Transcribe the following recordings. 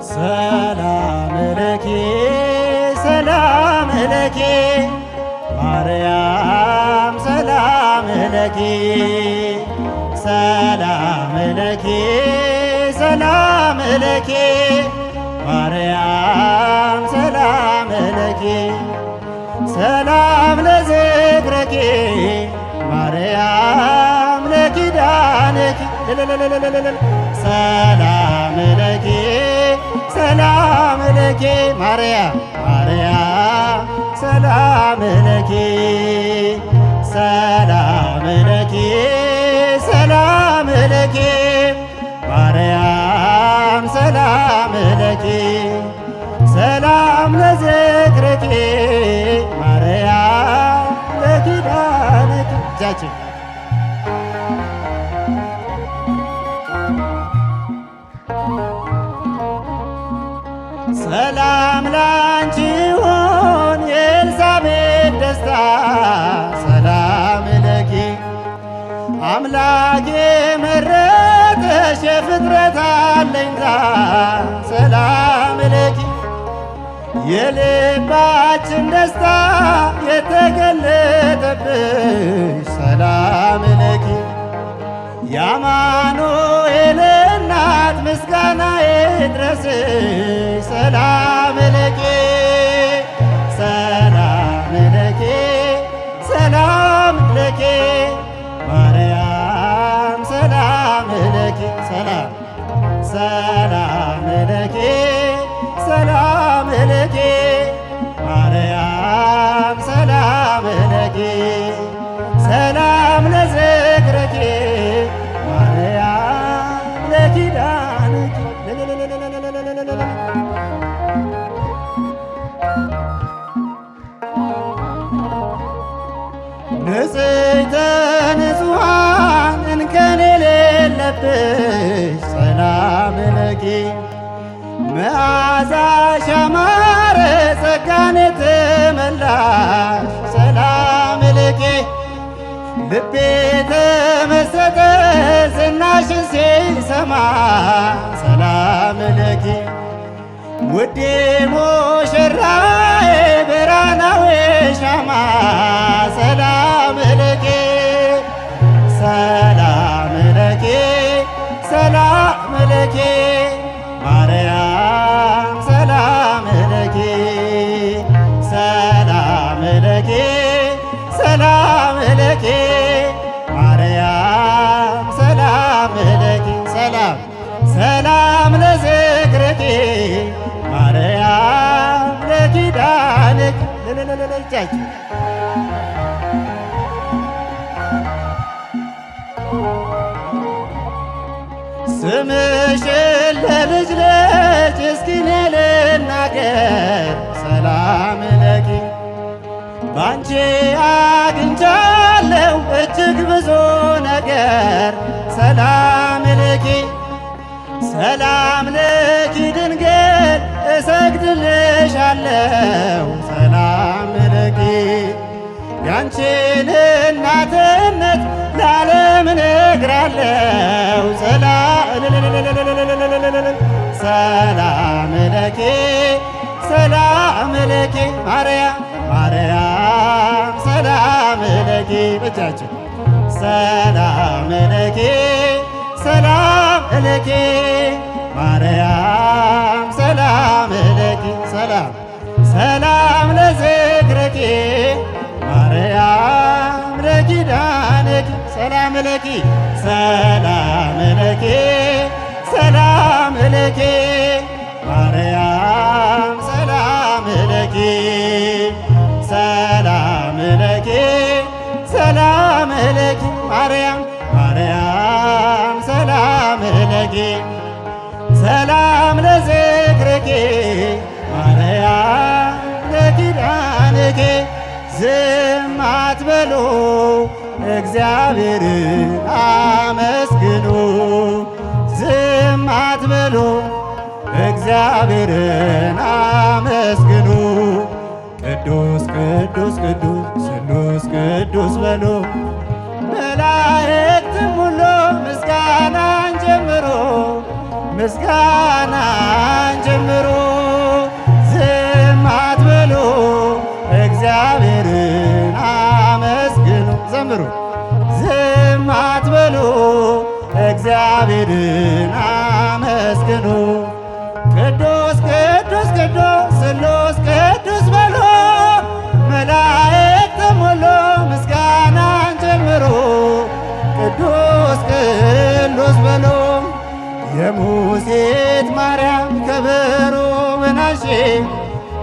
ሰላም ለኪ ሰላም ለኪ ማርያም ሰላም ለኪ ሰላም ለኪ ሰላም ለኪ ማርያም ሰላም ለኪ ሰላም ለዝክረኪ ማርያም ለኪዳንኪ ሰላም ለኪ ሰላም ለኪ ማርያም ማርያም ሰላም ለኪ ሰላም ለኪ ሰላም ለኪ ማርያም ሰላም ለኪ ሰላም ለዝክረኪ ማርያም ለኪዳንኪ እጃችን ሰላም ላንቺ ይሁን የኤልሳቤጥ ደስታ ሰላም ለኪ አምላኬ መረጠሽ የፍጥረት አለኝታ ሰላም ለኪ የልባችን ደስታ የተገለጠብሽ ሰላም ለኪ የአማኑኤል እናት ምስጋና ይድረስሽ ሰላም ለኪ ሰላም ለኪ ሰላም ለኪ ማርያም ሰላም ለኪ ሰላም ሰላም ለኪ ሰላም ለኪ ማርያም ሰላም ለኪ ሰላም ለዝክረኪ ማርያም ለኪዳንኪ ንጽሕተ ንጹሐን እንከን የሌለብሽ ሰላም ለኪ መዓዛሽ ያማረ ጸጋን የተመላሽ ሰላም ለኪ ልቤ ተመሰጠ ዝናሽን ሲሰማ ሰላም ለኪ ውዴ ሙሽራዬ ብርሃናዊ ሻማ ሰላም ለኪ ሰላም ለኪ ሰላም ለኪ ማርያም ሰላም ለኪ ሰላም ለኪ ሰላም ለኪ ማርያም ሰላም ለኪ ሰላም ሰላም ለዝክረኪ ማርያም ለኪዳንኪ እጃችን ስምሽን ለልጅ ልጅ እስኪ እኔ ልናገር ሰላም ለኪ ባንቺ አግኝቻለሁ እጅግ ብዙ ነገር ሰላም ለኪ ሰላም ለኪ ድንግል እሰግድልሻለሁ ሰላም ለኪ ያንቺን እናትነት ለዓለም እነግራለሁ ሰላም ለኪ ሰላም ለኪ ማርያም ማርያም ሰላም ለኪ ብቻችን ሰላም ለኪ ሰላም ለኪ ማርያም ሰላም ለኪ ሰላም ሰላም ለዝክረኪ ማርያም ለኪዳንኪ ሰላም ለኪ ሰላም ለኪ ሰላም ለኪ ማርያም ሰላም ለኪ ሰላም ለኪ ሰላም ለኪ ማርያም ማርያም ሰላም ለኪ ሰላም ለዝክረኪ ማርያም ለኪዳንኪ ዝም አትበሉ እግዚአብሔርን አመስግኑ። ዝም አትበሉ እግዚአብሔርን አመስግኑ። ቅዱስ ቅዱስ ቅዱስ ስሉስ ቅዱስ በሉ መላእክትም ሁሉ ምስጋናን ጀምሮ ምስጋናን ጀምሮ። ዝም አትበሉ እግዚአብሔርን አመስግኑ። ዘምሩ ዝም አትበሉ እግዚአብሔርን አመስግኑ። ቅዱስ ቅዱስ ቅዱስ ስሉስ ቅዱስ በሉ መላእክትም ሁሉ ምስጋናን ጀምሩ። ቅዱስ ቅዱስ በሉ የሙሴት ማርያም ከበሮ ምናሼ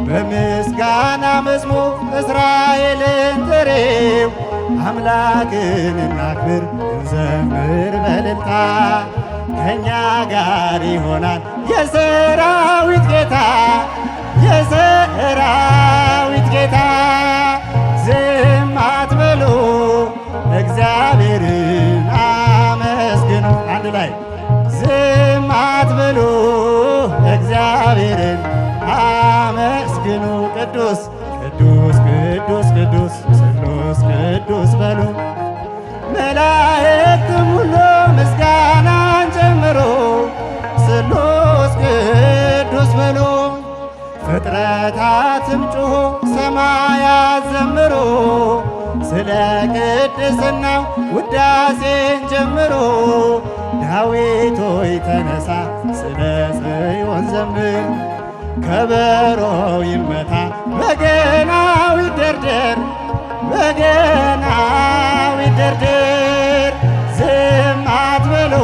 በምስጋና መዝሙር እስራኤልን ጥሪው። አምላክን እናክብር እንዘምር በእልልታ ከእኛ ጋር ይሆናል የሰራዊት ጌታ የሰራዊት ጌታ። ዝም አትበሉ እግዚአብሔርን አመስግኑ። አንድ ላይ ዝም አትበሉ እግዚአብሔርን አመስግኑ። ቅዱስ ቅዱስ ቅዱስ ቅዱስ ስሉስ ቅዱስ በሉ መላእክትም ሁሉ ምስጋናን ጀምሮ ስሉስ ቅዱስ በሉ። ፍጥረታትም ጩኹ ሰማያት ዘምሮ ስለ ቅድስናው ውዳሴን ጀምሮ። ዳዊት ሆይ ተነሳ ስለ ጽዮን ዘምር ከበሮ ይመታ በገናው ይደርደር በገናው ይደርደር። ዝም አትበሉ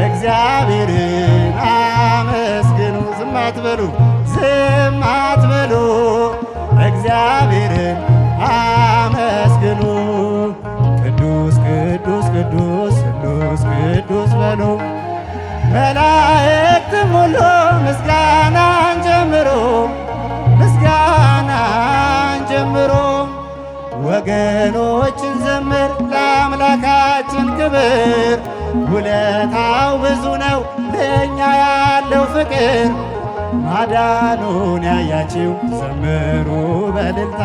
እግዚአብሔርን አመስግኑ። ዝም አትበሉ ዝም አትበሉ እግዚአብሔርን አመስግኑ። ቅዱስ ቅዱስ ቅዱስ ስሉስ ቅዱስ በሉ መላእክትም ሁሉ ምስጋናን ጀምሮ ምስጋናን ጀምሮ። ወገኖችን ዘምር ለአምላካችን ክብር ውለታው ብዙ ነው ለእኛ ያለው ፍቅር። ማዳኑን ያያችው ዘምሩ በእልልታ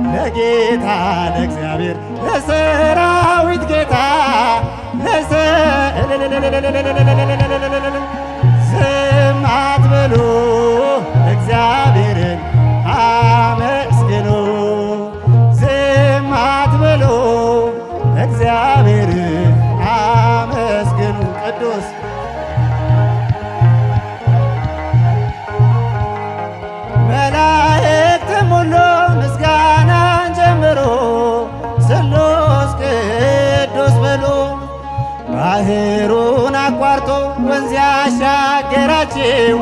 ለጌታ ለእግዚአብሔር ለሰራዊት ጌታ ዝም አትበሉ እግዚአብሔርን አመስግኑ። ዝም አትበሉ እግዚአብሔርን አመስግኑ። ቅዱስ መላእክትም ሁሉ ምስጋናን ጀምሮ ስሉስ ቅዱስ በሉ ባህሩን አቋርጦ ወንዝ ያሻገራችሁ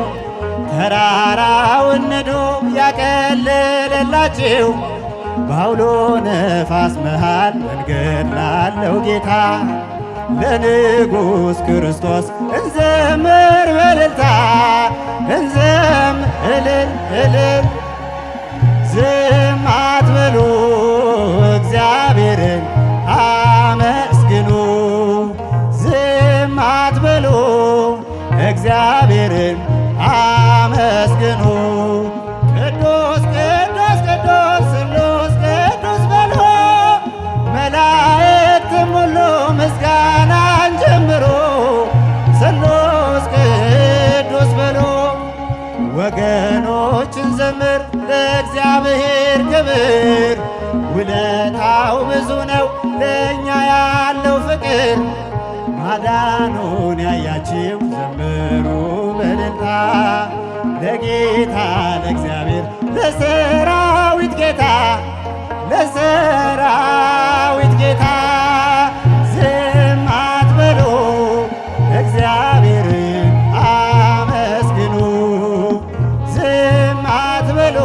ተራራውን ንዶ ያቀለለላችሁ በአውሎ ነፋስ መሃል መንገድ ላለው ጌታ ለንጉሥ ክርስቶስ እንዘምር በእልልታ እንዘም እልል እልል። ዝም አትበሉ እግዚአብሔርን አመስግኑ። ዝም አትበሉ እግዚአብሔርን አመስግኑ። ቅዱስ ቅዱስ ቅዱስ ስሉስ ቅዱስ በሉ መላእክትም ሁሉ ምስጋናን ጀምሮ ስሉስ ቅዱስ በሉ። ወገኖችን ዘምር ለእግዚአብሔር ክብር ውለታው ብዙ ነው ለእኛ ያለው ፍቅር። ማዳኑን ያያችው ዘምሩ በእልልታ ለጌታ ለእግዚአብሔር ለሰራዊት ጌታ ለሰራዊት ጌታ። ዝም አትበሉ እግዚአብሔርን አመስግኑ። ዝም አትበሉ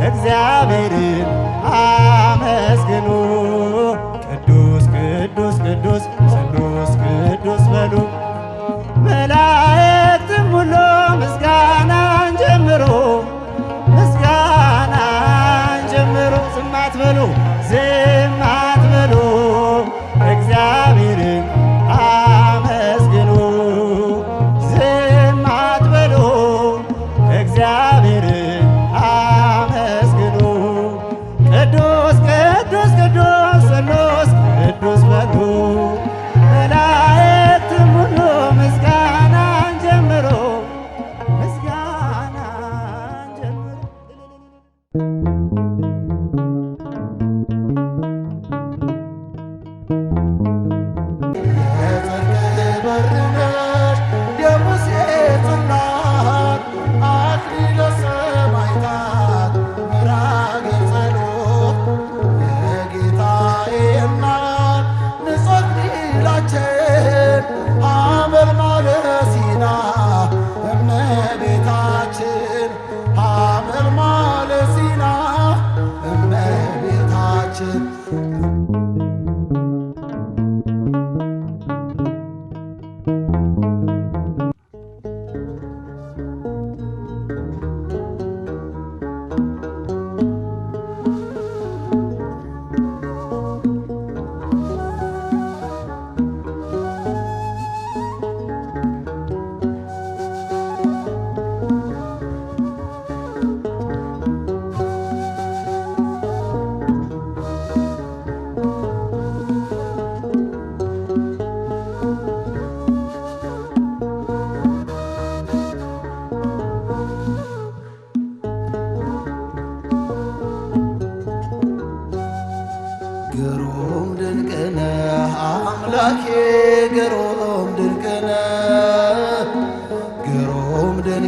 እግዚአብሔርን አመስግኑ። ቅዱስ ቅዱስ ቅዱስ ስሉስ ቅዱስ በሉ መላእክትም ሁሉ ምስጋናን ጀምሮ ምስጋናን ጀምሮ።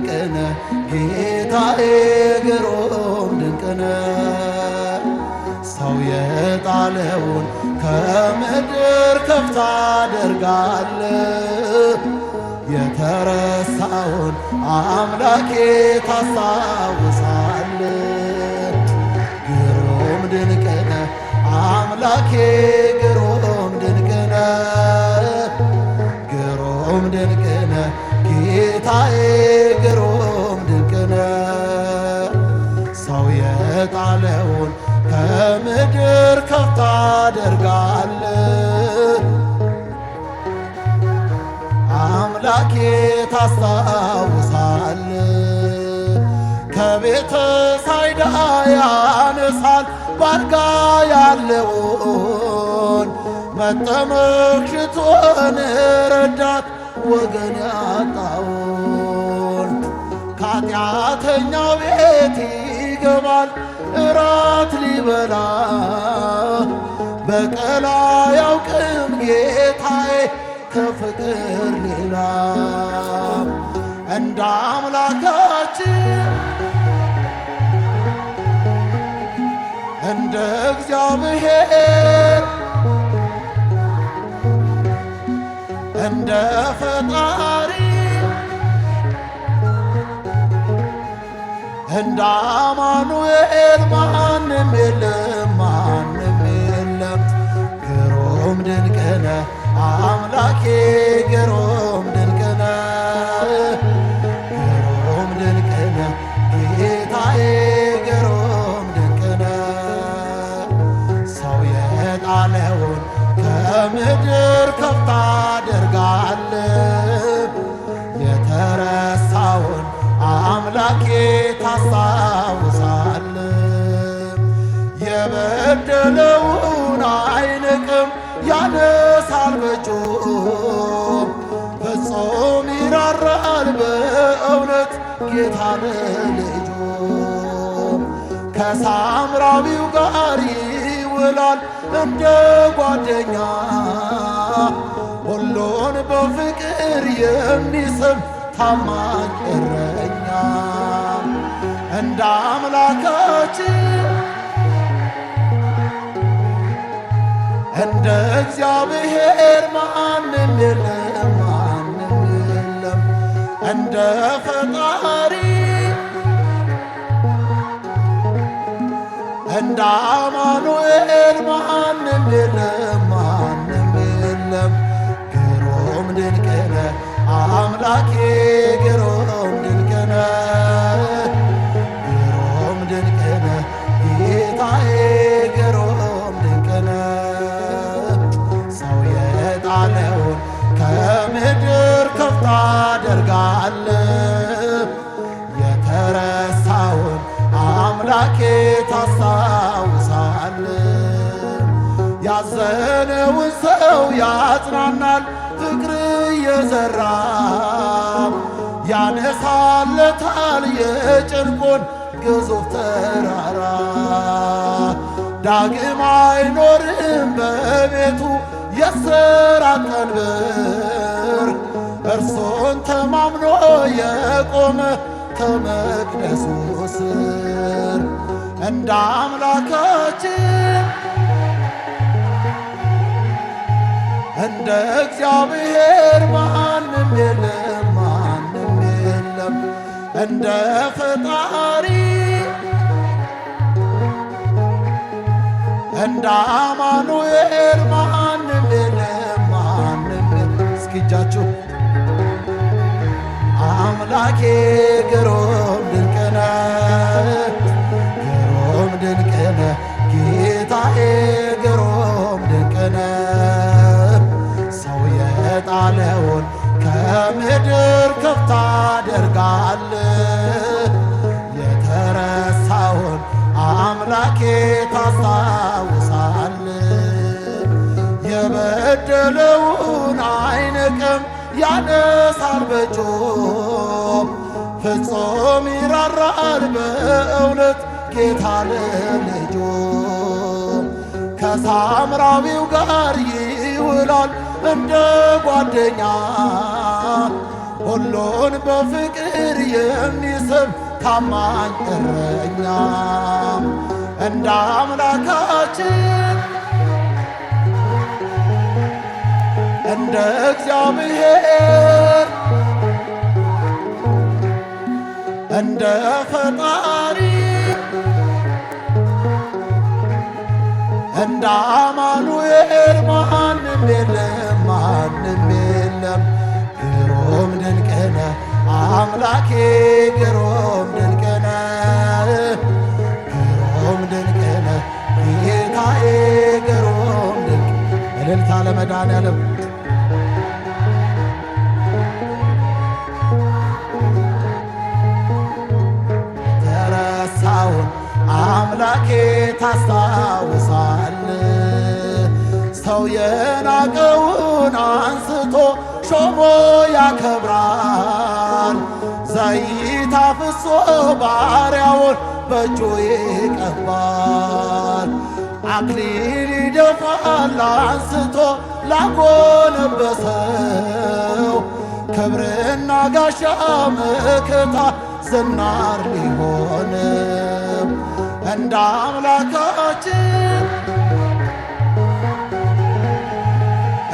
ድንቅነ ጌታዬ ግሩም ድንቅነ ሰው የጣለውን ከምድር ከፍ ታደርጋለህ የተረሳውን አምላኬ ታስታውሳለህ ግሩም ድንቅነ አምላኬ ግሩም ድንቅነ ግሩም ድንቅነ ጌታዬ ግሩም ድንቅነ ሰው የጣለውን ከምድር ከፍ ታደርጋለህ አምላኬ ታስታውሳለህ ከቤተ ሳይዳ ያነሳል ባልጋ ያለውን መጠመቅ ሽቶን ረዳት ወገን ያጣውን ከኃጢአተኛው ቤት ይገባል እራት ሊበላ በቀል አያውቅም ጌታዬ ከፍቅር ሌላ እንደ አምላካችን እንደ እግዚአብሔር እንደ ፈጣሪ እንደ አማኑኤል ማንም የለም ማንም የለም ግሩም ድንቅነ አምላኬ ግሩም ድንቅነ ግሩም ድንቅነ ጌታዬ ግሩም ድንቅነ ሰው የጣለውን ከምድር ከፍ ታደርጋለህ የተረሳውን አምላኬ ታስታውሳለህ የበደለውን አይንቅም ያነሳል በእጁ ፍጹም ይራራል በእውነት ጌታ ለልጁ ከሳምራዊው ጋር ይውላል እንደ ጓደኛ ሁሉን በፍቅር የሚስብ ታማኝ እረኛ እንደ አምላካችን እንደ እግዚአብሔር ማንም የለም ማንም የለም እንደ ፈጣሪ እንደ አማኑኤል ማንም የለም ማንም የለም ግሩም ድንቅነ አምላኬ ግሩም ድንቅነ ግሩም ድንቅነ ጌታዬ ግሩም ድንቅነ ሰው የጣለውን ከምድር ከፍ ታደርጋለህ የተረሳውን አምላኬ ታስታውሳለህ ያዘነውን ሰው ያጽናናል ፍቅር እየዘራ ያነሳለታል የጭንቁን ግዙፍ ተራራ ዳግም አይኖርም በቤቱ የሥራት ቀንበር እርሱን ተማምኖ የቆመ ከመቅደሱ ስር እንደ አምላካችን እንደ እግዚአብሔር ማንም የለም ማንም የለም እንደ ፈጣሪ እንደ አማኑኤል ማንም የለም ማንም እስኪ እጃችሁ አምላኬ ግሩም ድንቅነ ግሩም ድንቅነ ጌታዬ ግሩም ድንቅነ ሰው የጣለውን ከምድር ከፍ ታደርጋለህ የተረሳውን አምላኬ ታስታውሳለህ የበደለውን አይንቅም ያነሳል በእጁ ፍጹም ይራራል በእውነት ጌታ ለልጁ ከሳምራዊው ጋር ይውላል እንደ ጓደኛ ሁሉን በፍቅር ፍቅር የሚስብ ታማኝ እረኛ እንደ አምላካችን እንደ እግዚአብሔር እንደ ፈጣሪ እንደ አማኑኤል ማንም የለም ማንም የለም። ግሩም ድንቅ ነህ አምላኬ ግሩም ድንቅ ነህ ግሩም ድንቅ ነህ ጌታዬ ግሩም ድንቅ። እልልታ ለመድኃኔዓለም። የተረሳውን አምላኬ ታስታውሳል። ሰው የናቀውን አንስቶ ሾሞ ያከብራል። ዘይት አፍሶ ባሪያውን በእጁ ይቀባል። አክሊል ይደፋል አንስቶ ላጎነበሰው ክብርና ጋሻ መከታ ዝናር ሊሆንም እንደ አምላካችን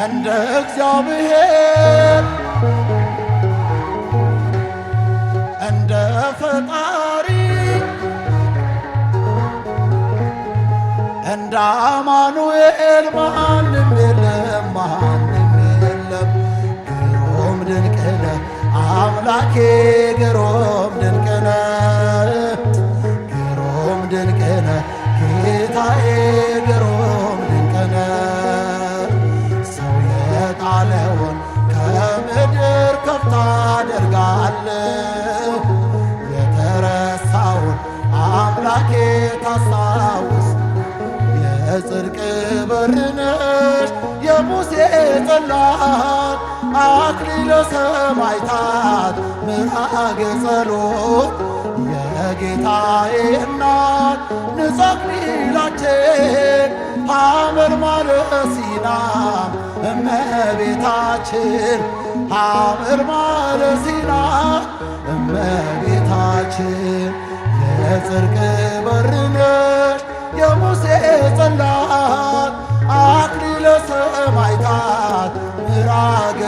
እንደ እግዚአብሔር እንደ ፈጣሪ እንደ አማኑኤል ማንም የለም ማንም የለም። ግሩም ድንቅ ነህ አምላኬ ግሩም ድንቅ ነህ ግሩም ድንቅ ነህ ጌታዬ ግሩም ድንቅ ነህ። ሰው የጣለውን ከምድር ከፍ ታደርጋለህ። የተረሳውን አምላኬ ታስታውስ። የጽድቅ በር ነሽ የሙሴ ጽላት አክሊለ ሰማዕታት ምዕራገ ጸሎት የጌታዬ እናት ንጹሕ አክሊላችን ሐመልማለ ሲና እመቤታችን ሐመልማለ ሲና እመቤታችን የጽድቅ በር ነሽ የሙሴ ጽላት አክሊለ ሰማዕታት ምዕራገ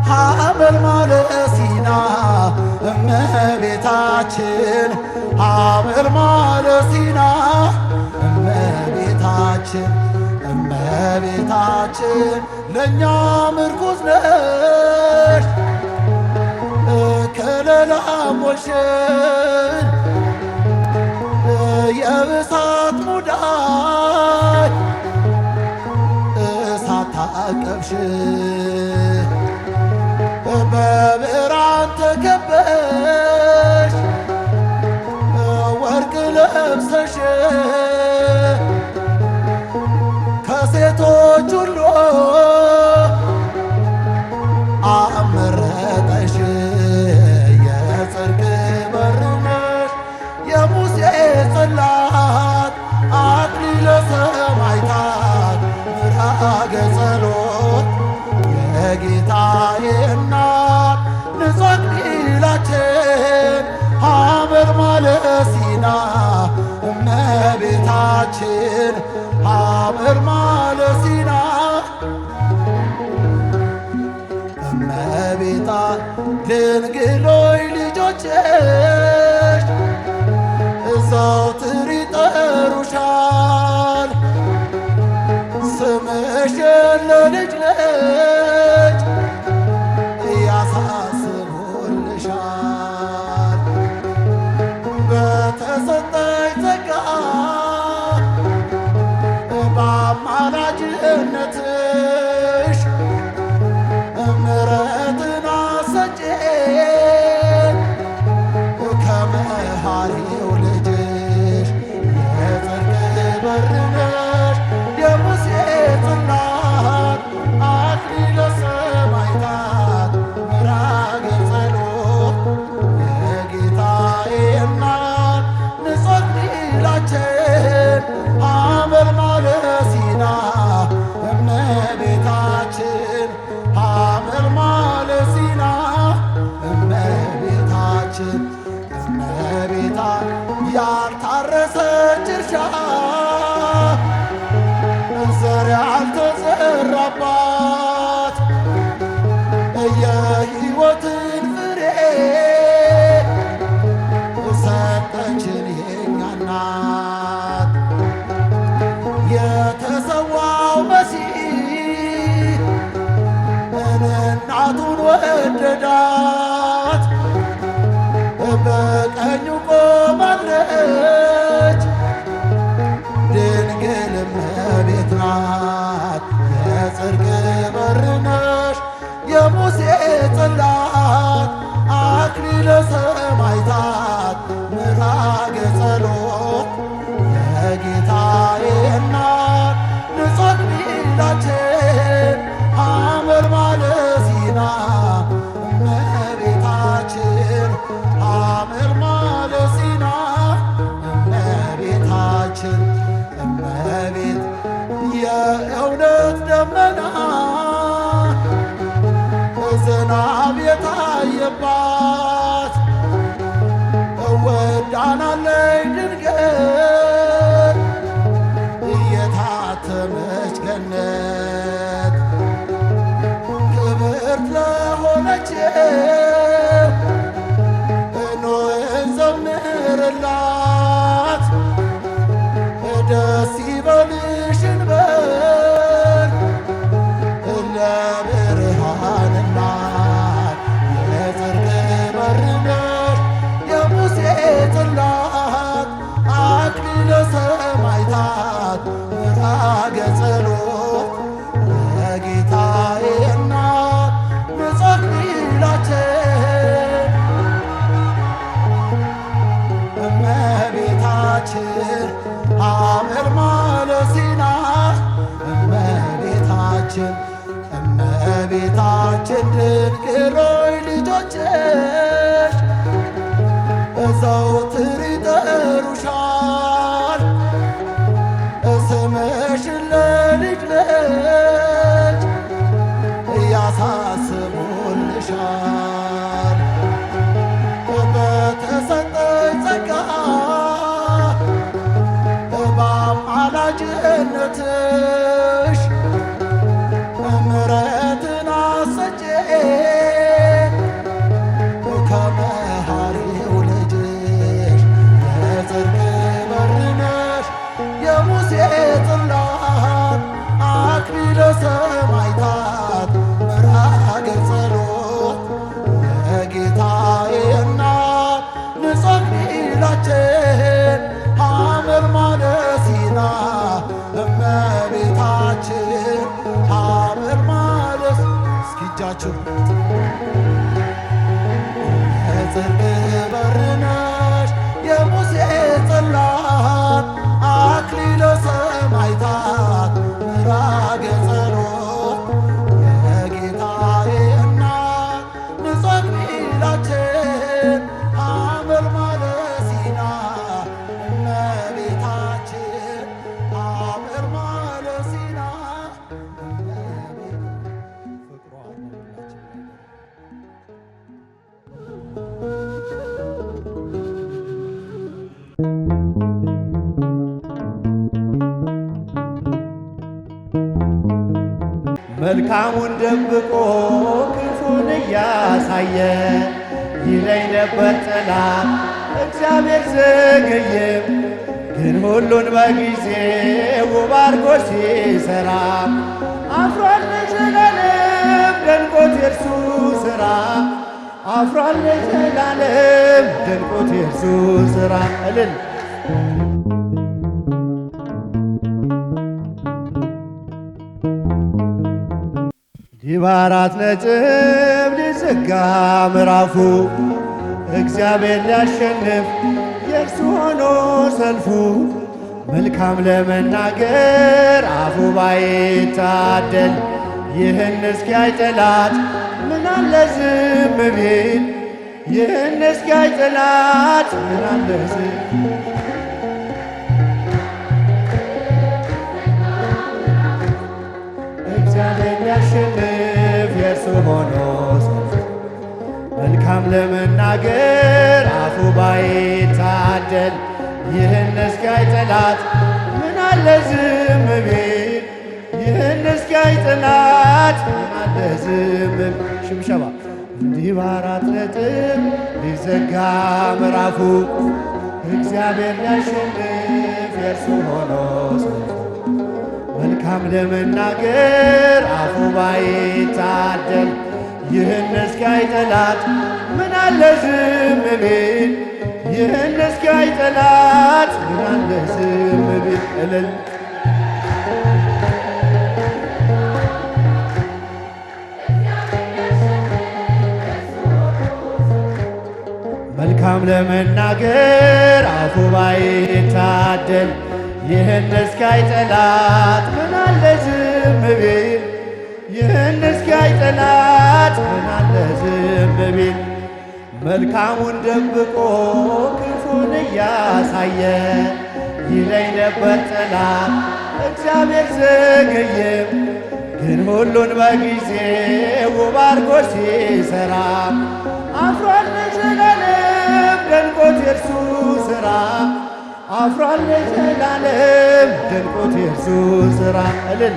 ሐመልማለ ሲና እመቤታችን ሐመልማለ ሲና እመቤታችን እመቤታችን ለእኛ ምርኩዝ ነሽ ከለላ ሞልሽን የእሳት ሙዳይ እሳት ታቀብሽ በብርሃን ተከበሽ ወርቅ ለብሰሽ ከሴቶች ሁሉ አመረጠሽ። የጽድቅ በር ነሽ የሙሴ ጽላት አክሊለ ሰማዕታት ምዕራገ ጸሎት የጌታዬ እናት ንጹሕ አክሊላችን ሐመልማለ ሲና እመቤታችን ሐመልማለ ሲና እመቤታ ድንግሎይ ልጆችሽ ዘወትር ይጠሩሻል። ስምሽን ለልጅ ልጅ ያሳስቡልሻል። በተሰጠኝ ጸጋ በአማላጅነትሽ ምሕረትን አሰጪኝ ከመሐሪው ልጅሽ። የጽድቅ በር ነሽ የሙሴ ጽላት አክሊለ የወደዳት በቀኙ ቆማለች። ድንግል እመቤት ናት የጽድቅ በር ነሽ የሙሴ ጽላት አክሊለ ሰማዕታት ምራገ ጸሎት የጌታዬ እናት ንጹሕ ሚላችን ሐመልማለ ሲና እመቤታችን ሐመልማለ ሲና እመቤታችን እመቤት የእውነት ደመና ዝናብ የታየባት እወዳናለች ድንገት እየታተመች ገነት ክብርት ለሆነችው ኑ እንዘምርላት ደስ ይበልሽ እንበል ለብርሃን እናት የጽድቅ በር ነሽ የሙሴ ጽላት አክሊለ ሰማዕታት ምራገ ጸሎት የጌታዬ እናት ንጹሕ ሚላችን እመቤታችን ሐመልማለ ሲና እመቤታችን እመቤታችን ድንግል ሆይ ልጆችሽ ዘወትር ይጠሩሻል ስምሽን ለልጅ ልጅ ያሳስቡልሻል በተሰጠኝ ጸጋ በአማላጅነትሽ ምሕረትን አሰጪ ከመሐሪው ልጅሽ የጽድቅ በር ነሽ የሙሴ ጽላት አክሊለ ሰማዕታት ምራገ ጸሎት የጌታዬ እናት ንጹሕ ሚላችን ሐመልማለ ሲና እመቤታችን ሐመልማለ እስኪ እጃችሁ የጽድቅ በር ነሽ የሙሴ ጽላት አክሊለ ሰማዕታት ምራገ ጸሎት የጌታዬ እናት ንጹሕ ሚላችን ሐመልማለ ሲና እመቤታችን ሐመልማለ ሲና ፍቅሯ መልካሙን ደብቆ ክፉን እያሳየ ይለኝ ነበር ጠላት እግዚአብሔር ዘገየም፣ ግን ሁሉን በጊዜው ውብ አድርጎ ሲሠራ አፍሯል ለዘላለም ደንቆት የእርሱ ሥራ አፍሯል ለዘላለም ደንቆት የእርሱ ሥራ እልል በአራት ነጥብ ሊዘጋ ምዕራፉ እግዚአብሔር ሊያሸንፍ የእርሱ ሆኖ ሰልፉ መልካም ለመናገር አፉ ባይታደል ይህን እስኪያይ ጠላት ምናለ ዝም ቢል ይህን እስኪያይ ጠላት ምናለ ዝም እግዚአብሔር ሊያሸንፍ የእርሱ ሆኖ መልካም ለመናገር አፉ ባይታደል ይህን እስኪያይ ጠላት ምናለ ዝም ቢል ይህን እስኪያይ ጠላት ምናለ ዝም ቢል ሽብሸባ እንዲህ በአራት ነጥብ ሊዘጋ ምዕራፉ እግዚአብሔር ሊያሸንፍ የእርሱ ሆኖ መልካም ለመናገር አፉ ባይታደል ይህን እስኪያይ ጠላት ምን አለ ዝም ቢል ይህን እስኪያይ ጠላት ምን አለ ዝም ቢል እልል መልካም ለመናገር አፉ ባይታደል ይህን እስኪያይ ጠላት ምን አለ ዝም ቢል ይህን እስኪያይ ጠላት ምን አለ ዝም ቢል መልካሙን ደብቆ ክፉን እያሳየ ይለኝ ነበር ጠላት እግዚአብሔር ዘገየም ግን ሁሉን በጊዜ ውብ አድርጎ ሲሰራ አፍሯል ለዘላለም ደንቆት የእርሱ ሥራ አፍሯል ለዘላለም ደንቆት የእርሱ ሥራ እልል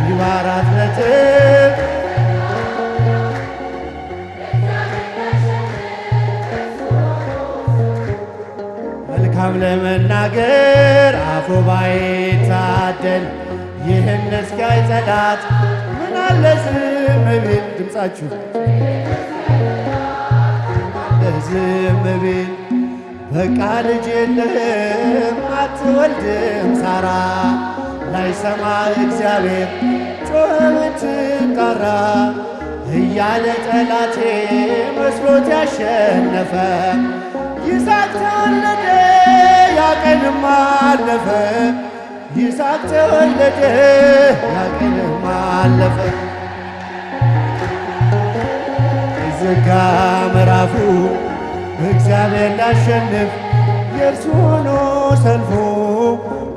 ይባራት ነጥብ መልካም ለመናገር አፉ ባይታደል ይህን እስኪያይ ጠላት ምን አለ ዝም ቢል ድምፃችሁ ዝም ቢል በቃ ልጅ የለህም አትወልድም ሳራ ላይሰማ እግዚአብሔር ጮኸ ብትጣራ እያለ ጠላቴ መስሎት ያሸነፈ ይስሐቅ ተወለደ ያ ቀንም አለፈ ይስሐቅ ተወለደ ያ ቀንም አለፈ ዘጋ ምዕራፉ እግዚአብሔር ላሸንፍ የእርሱ ሆኖ ሰልፉ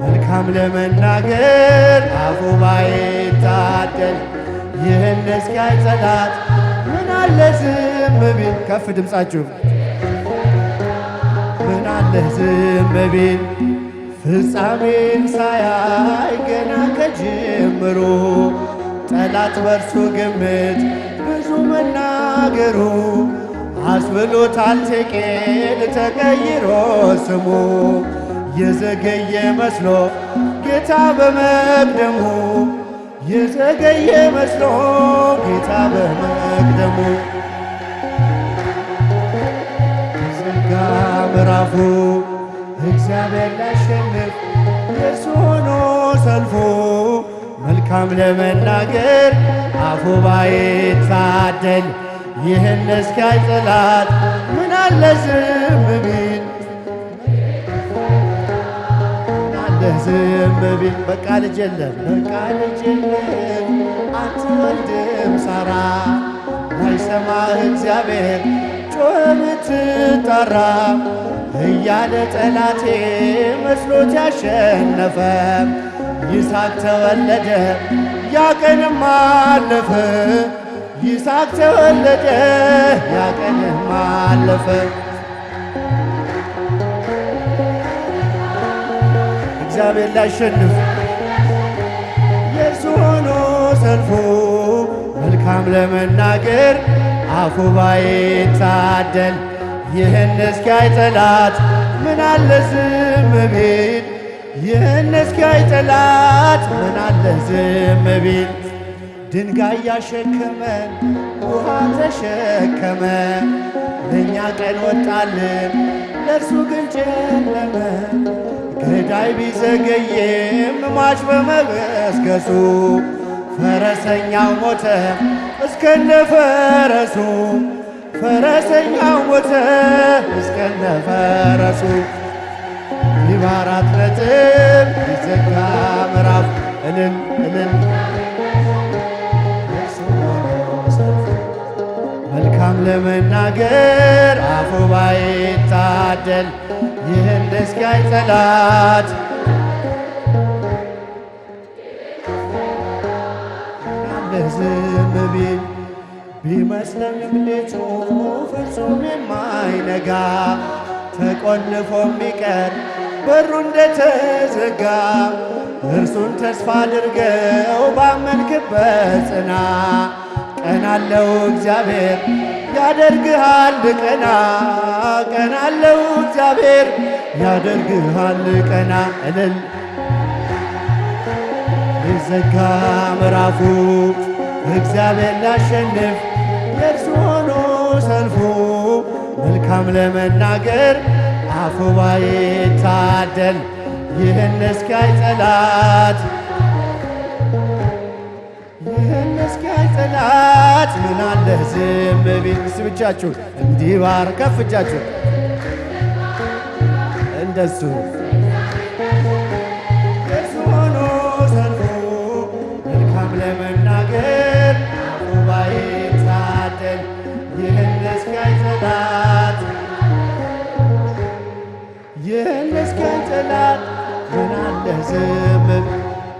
መልካም ለመናገር አፉ ባይታደል ይህን እስኪያይ ጠላት ምን አለ ዝም ቢል ከፍ ድምፃችሁ ምን አለ ዝም ቢል ፍጻሜን ሳያይ ገና ከጅምሩ ጠላት በርሱ ግምት ብዙ መናገሩ አስብሎታል ቴቄል ተቀይሮ ስሙ የዘገየ መስሎ ጌታ በመቅደሙ የዘገየ መስሎ ጌታ በመቅደሙ ዘጋ ምዕራፉ እግዚአብሔር ላሸንፍ የእርሱ ሆኖ ሰልፉ መልካም ለመናገር አፉ ባይታደል ይህን እስኪያይ ጠላት ምን አለ ዝም ቢል ምን አለ ዝም ቢል በቃ ልጅ የለም በቃ ልጅ የለም አትወልድም ሳራ ላይሰማህ እግዚአብሔር ጮኸ ብትጣራ እያለ ጠላቴ መስሎት ያሸነፈ ይስሐቅ ተወለደ ያ ቀንም አለፈ ይስሐቅ ተወለደ ያ ቀንም አለፈ እግዚአብሔር ላሸንፍ የእርሱ ሆኖ ሰልፉ መልካም ለመናገር አፉ ባይታደል ይህን እስኪያይ ጠላት ምን አለ ዝም ቢል ይህን እስኪያይ ጠላት ምን አለ ዝም ቢል ድንጋይ ያሸከመን ውሃ ተሸከመ ለእኛ ቀን ወጣልን ለእርሱ ግን ጨለመ ገዳይ ቢዘገይም ሟች በመገስገሱ ፈረሰኛው ሞተ እስከነ ፈረሱ ፈረሰኛው ሞተ እስከነ ፈረሱ ይባራት ነጥብ ይዘጋ ምዕራፍ እልል እልል መልካም ለመናገር አፉ ባይታደል ይህን እስኪያይ ጠላት ዝም ቢል ቢመስለንም ሌቱ ፍጹም የማይነጋ ተቆልፎ የሚቀር በሩ እንደተዘጋ እርሱን ተስፋ አድርገው ባመንክበት ጽና። ቀን አለው እግዚአብሔር ያደርግሃል ቀና። ቀን አለው እግዚአብሔር ያደርግሃል ቀና። እልል ሊዘጋ ምዕራፉ እግዚአብሔር ላሸንፍ የእርሱ ሆኖ ሰልፉ መልካም ለመናገር አፉ ባይታደል ይህን እስኪያይ ጠላት ጠላት ምን አለ ዝም ቢል ብቻችሁ እንዲህ ባር ከፍ እጃችሁ እንደሱ የእርሱ ሆኖ ሰልፉ መልካም ለመናገር አፉ ባይታደል ይህን እስኪያይ ጠላት ምን አለ ዝም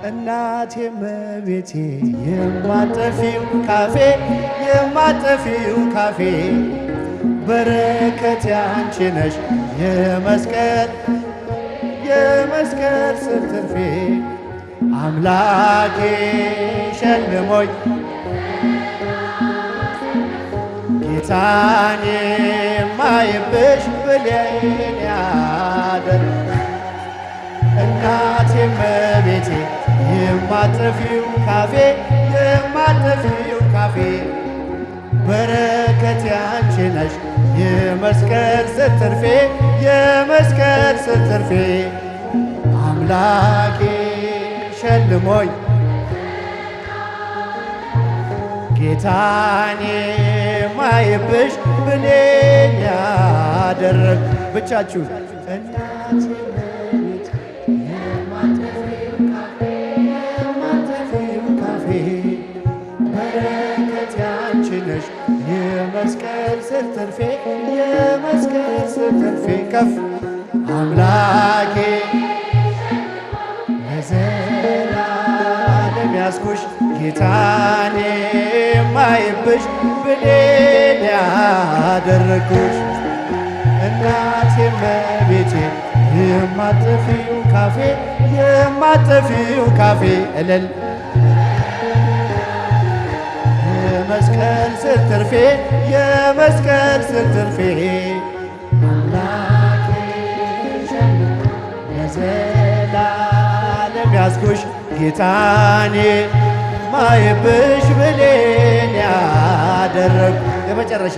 እናቴ እመቤቴ የማጠፊው ካፌ በረከት ያንቺ ነሽ የመስቀል ስር ትርፌ አምላኬ ሸልሞኝ ጌታን የማይብሽ ብሌን ያደር እናቴ እመቤቴ የማጠፊው ካፌ በረከት ያንቺ ነሽ የመስቀል ስር ትርፌ አምላኬ ሸልሞኝ ጌታን የማይብሽ ብሌን ያደረግ ብቻችሁ እናቴ በረከት ያንቺ ነሽ የመስቀል ስር ትርፌ ከፍ አምላኬ ለዘላለም ያስኩሽ ጌታን የማይብሽ ብሌን ያደረግኩሽ እናቴ እመቤቴ የማጠፊው ካፌ እልል የመስቀል ስር ትርፌ አምላኬ ለዘላለም ያስኩሽ ጌታኔ ማይብሽ ብሌን ያደረግ የመጨረሻ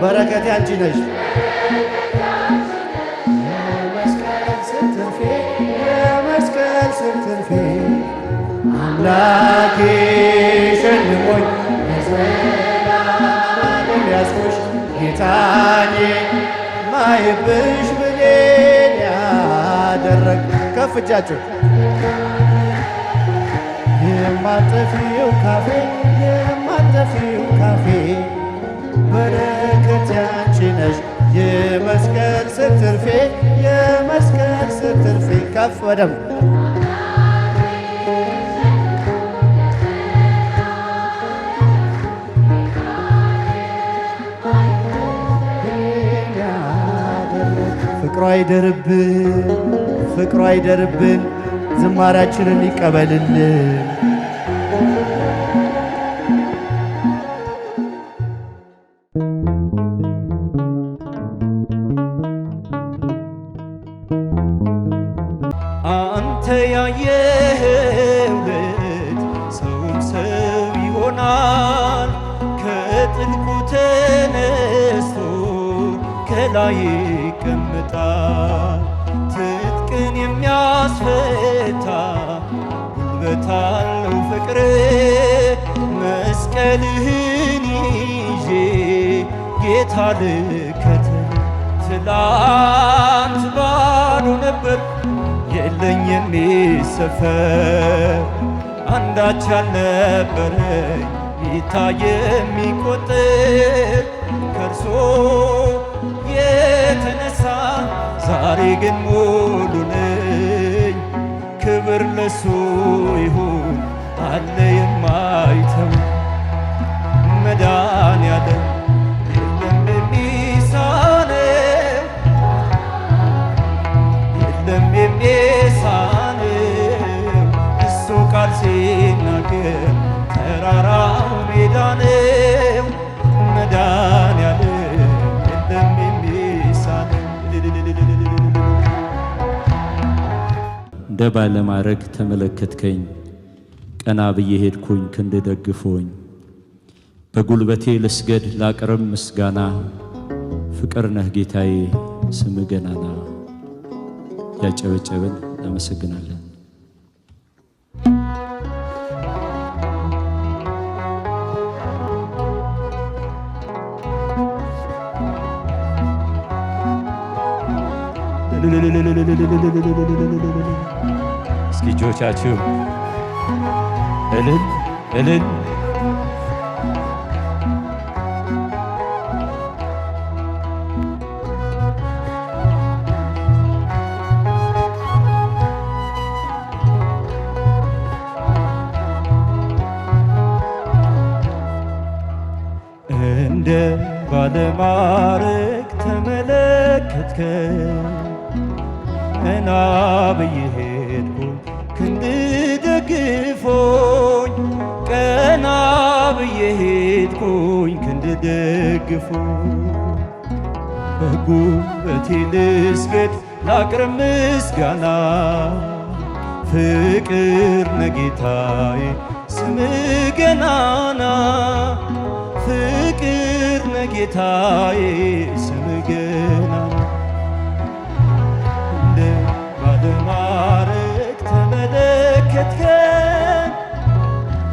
በረከት ያንቺ ነሽ የመስቀል ስር ትርፌ አምላኬ ሸልሞኝ ለዘላለም ያስኩሽ ጌታኔ ማይብሽ ብሌን ያደረግ ከፍ እጃችሁ የማጠፊው ካፌ በረከት ያንቺ ነሽ የመስቀል ስር ትርፌ ከፍ በደም ፍቅሯ አይደርብን ዝማሬያችንን ይቀበልልን። አንተ ያየኸው ልጅ ሰውን ሰው ይሆናል ከጥልቁ ተነስቶ ከላይ ይቀመጣል። ትጥቅን የሚያስፈታ ጉልበት አለው ፍቅር መስቀልህን ይዤ ጌታ ልከተል። ትላንት ባዶ ነበር የለኝ የሚሰፈር አንዳች ያልነበረኝ ይታይ የሚቆጥር ከእርሶ የተነሳ ዛሬ ግን ሙሉ ነኝ። ክብር ለሱ ይሁን አለ የማይተው መድኃኔዓለም የለም የሚሳነው እሱ ቃል ሲናገር ተራራው ሜዳ ነው። መድኃኔዓለም የለም የሚሳነው እንደ ባለማረግ ተመለከትከኝ። ቀና ብዬ ሄድኩኝ ክንድ ደግፎኝ። በጉልበቴ ልስገድ ላቅርብ ምስጋና፣ ፍቅር ነህ ጌታዬ ስም ገናና። ያጨበጨብን እናመሰግናለን። እስኪ እጆቻችሁ እልል እልል እንደ ባለማረግ ተመለከትከኝ። ቀና ብዬ ሄድኩኝ ክንድ ደግፎኝ። ቀና ብዬ ሄድኩኝ ክንድ ደግፎኝ። በጉልበቴ ልስገድ ላቅርብ ምስጋና፣ ፍቅር ነህ ጌታዬ ስምህ ገናና። ፍቅር ነህ ጌታዬ ስምህ ገናና። እንደ ባለማረግ ተመለከትከኝ።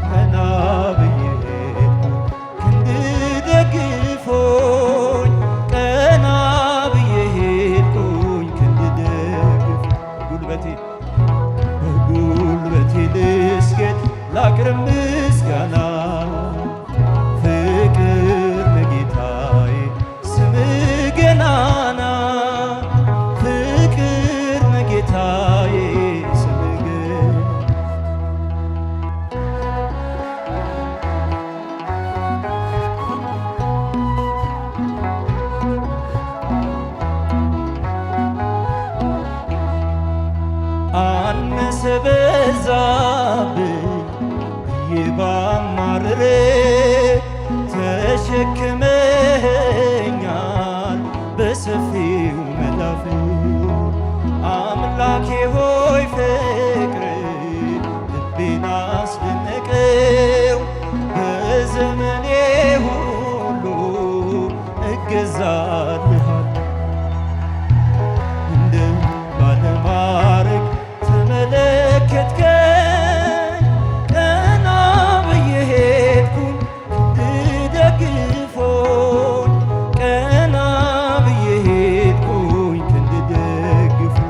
ቀና ብዬ ሄድኩኝ ክንድ ደግፎኝ። ቀና ብዬ ሄድኩኝ ክንድ ደግፎኝ። በጉልበቴ ልስገድ ላቅርብ ምስጋና፣ ፍቅር ነህ ጌታዬ ስምህ ገናና። ፍቅር ነህ ጌታዬ ስምህ ገናና። አነሰ በዛብኝ ብዬ ባማርሬ ተሸክመኛል በሰፊው መዳፍ። አምላኬ ሆይ ፍቅር ልቤን አስደነቀው። በዘመኔ ሁሉ እገዛልሃለሁ። እንደ ባለማረግ ተመለከትከኝ። ቀና ብዬ ሄድኩኝ ክንድ ደግፎኝ። ቀና ብዬ ሄድኩኝ ክንድ ደግፎኝ።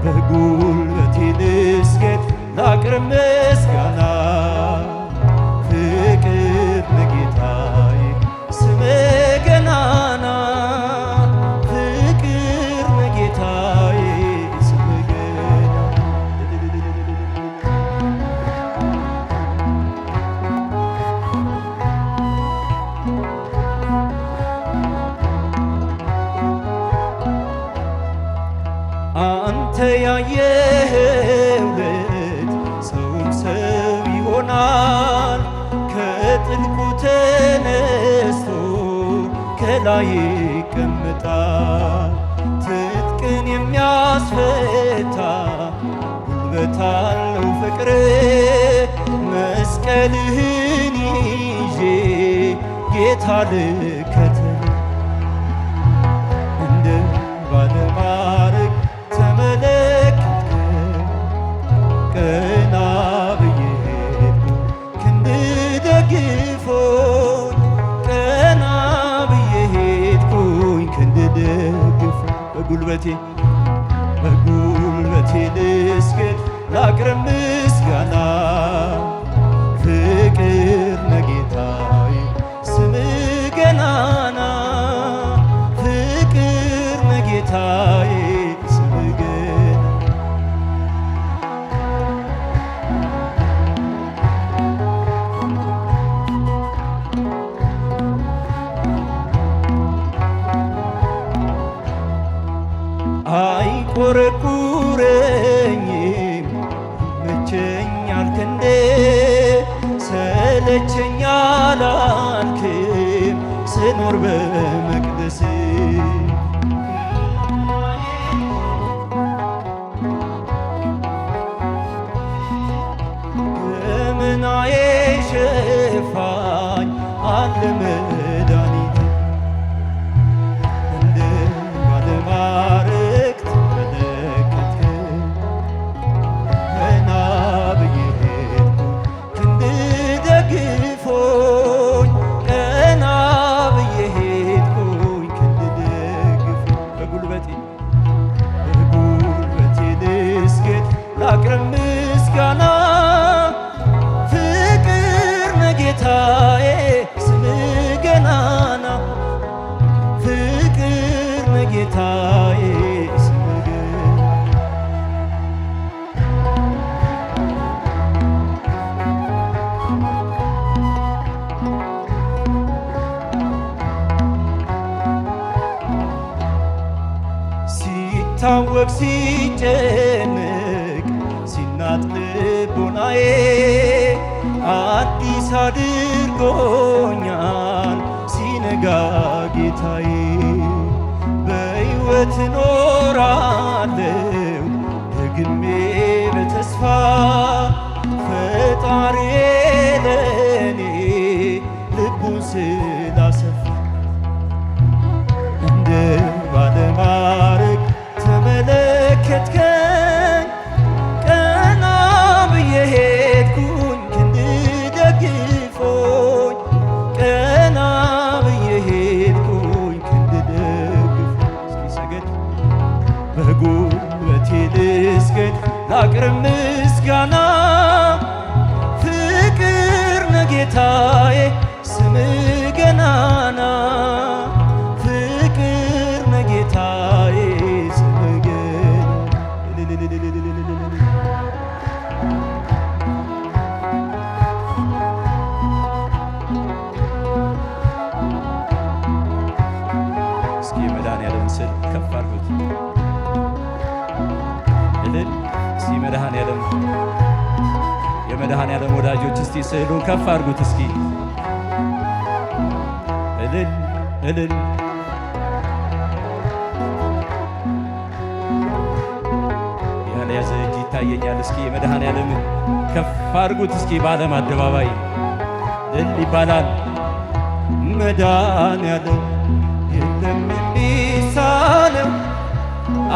በጉልበቴ ልስገድ ላቅርብ ምስጋና፣ ፍቅር ነህ ጌታዬ ስምህ ገናና። ፍቅር ነህ ጌታዬ ስምህ ገናና። አንተ ያየኸው ልጅ ሰውን ሰው ይሆናል። ከጥልቁ ተነስቶ ከላይ ይቀመጣል። ትጥቅን የሚያስፈታ ጉልበት አለው ፍቅር። መስቀልህን ይዤ ጌታ ልከተል። እንደ ባለማረግ ተመለከትከኝ። ቀና ብዬ ሄድኩኝ ክንድ ደግፎኝ። ቀና ብዬ ሄድኩኝ ክንድ ደግፎኝ። በጉልበቴ ልስገድ ላቅርብ ምስጋና፣ ፍቅር ነህ ጌታዬ ስምህ ገናና። ፍቅር ነህ ጌታዬ ስምህ ገናና። አይቆረቁረኝም ይመቸኛል ክንዴ። ሰለቸኝ አላልክም ስኖር በመቅደስ። ሲጨነቅ ሲናጥ ልቦናዬ አዲስ አድርጎኛል ሲነጋ ጌታዬ። በሕይወት እኖራለሁ ደግሜ በተስፋ ፈጣሪ ለኔ ልቡን ስላሰፋ እንደ ባለማዕረግ ተመለከትከኝ። ቀና ብዬ ሄድኩኝ ክንድ ደግፎኝ፣ ቀና ብዬ ሄድኩኝ ክንድ ደግፎኝ። እስኪ ሰገድ በጉልበቴ ልስገድ ላቅርብ ምስጋና። ፍቅር ነህ ጌታዬ ስምህ ገናና፣ ፍቅር ነህ ጌታዬ ስምህ ገናና። እስኪ መድኃኔዓለም ስል ከፍ አድርጉት እልል። እስኪ መድኃኔዓለም የመድኃኔዓለም ወዳጆች እስቲ ስዕሉን ከፍ አድርጉት እስኪ እልል እልል። ያልያዘ እጅ ይታየኛል። እስኪ የመድኃኔዓለምን ከፍ አድርጉት እስኪ በዓለም አደባባይ እልል ይባላል። መድኃኔዓለም የለም የሚሳነው፣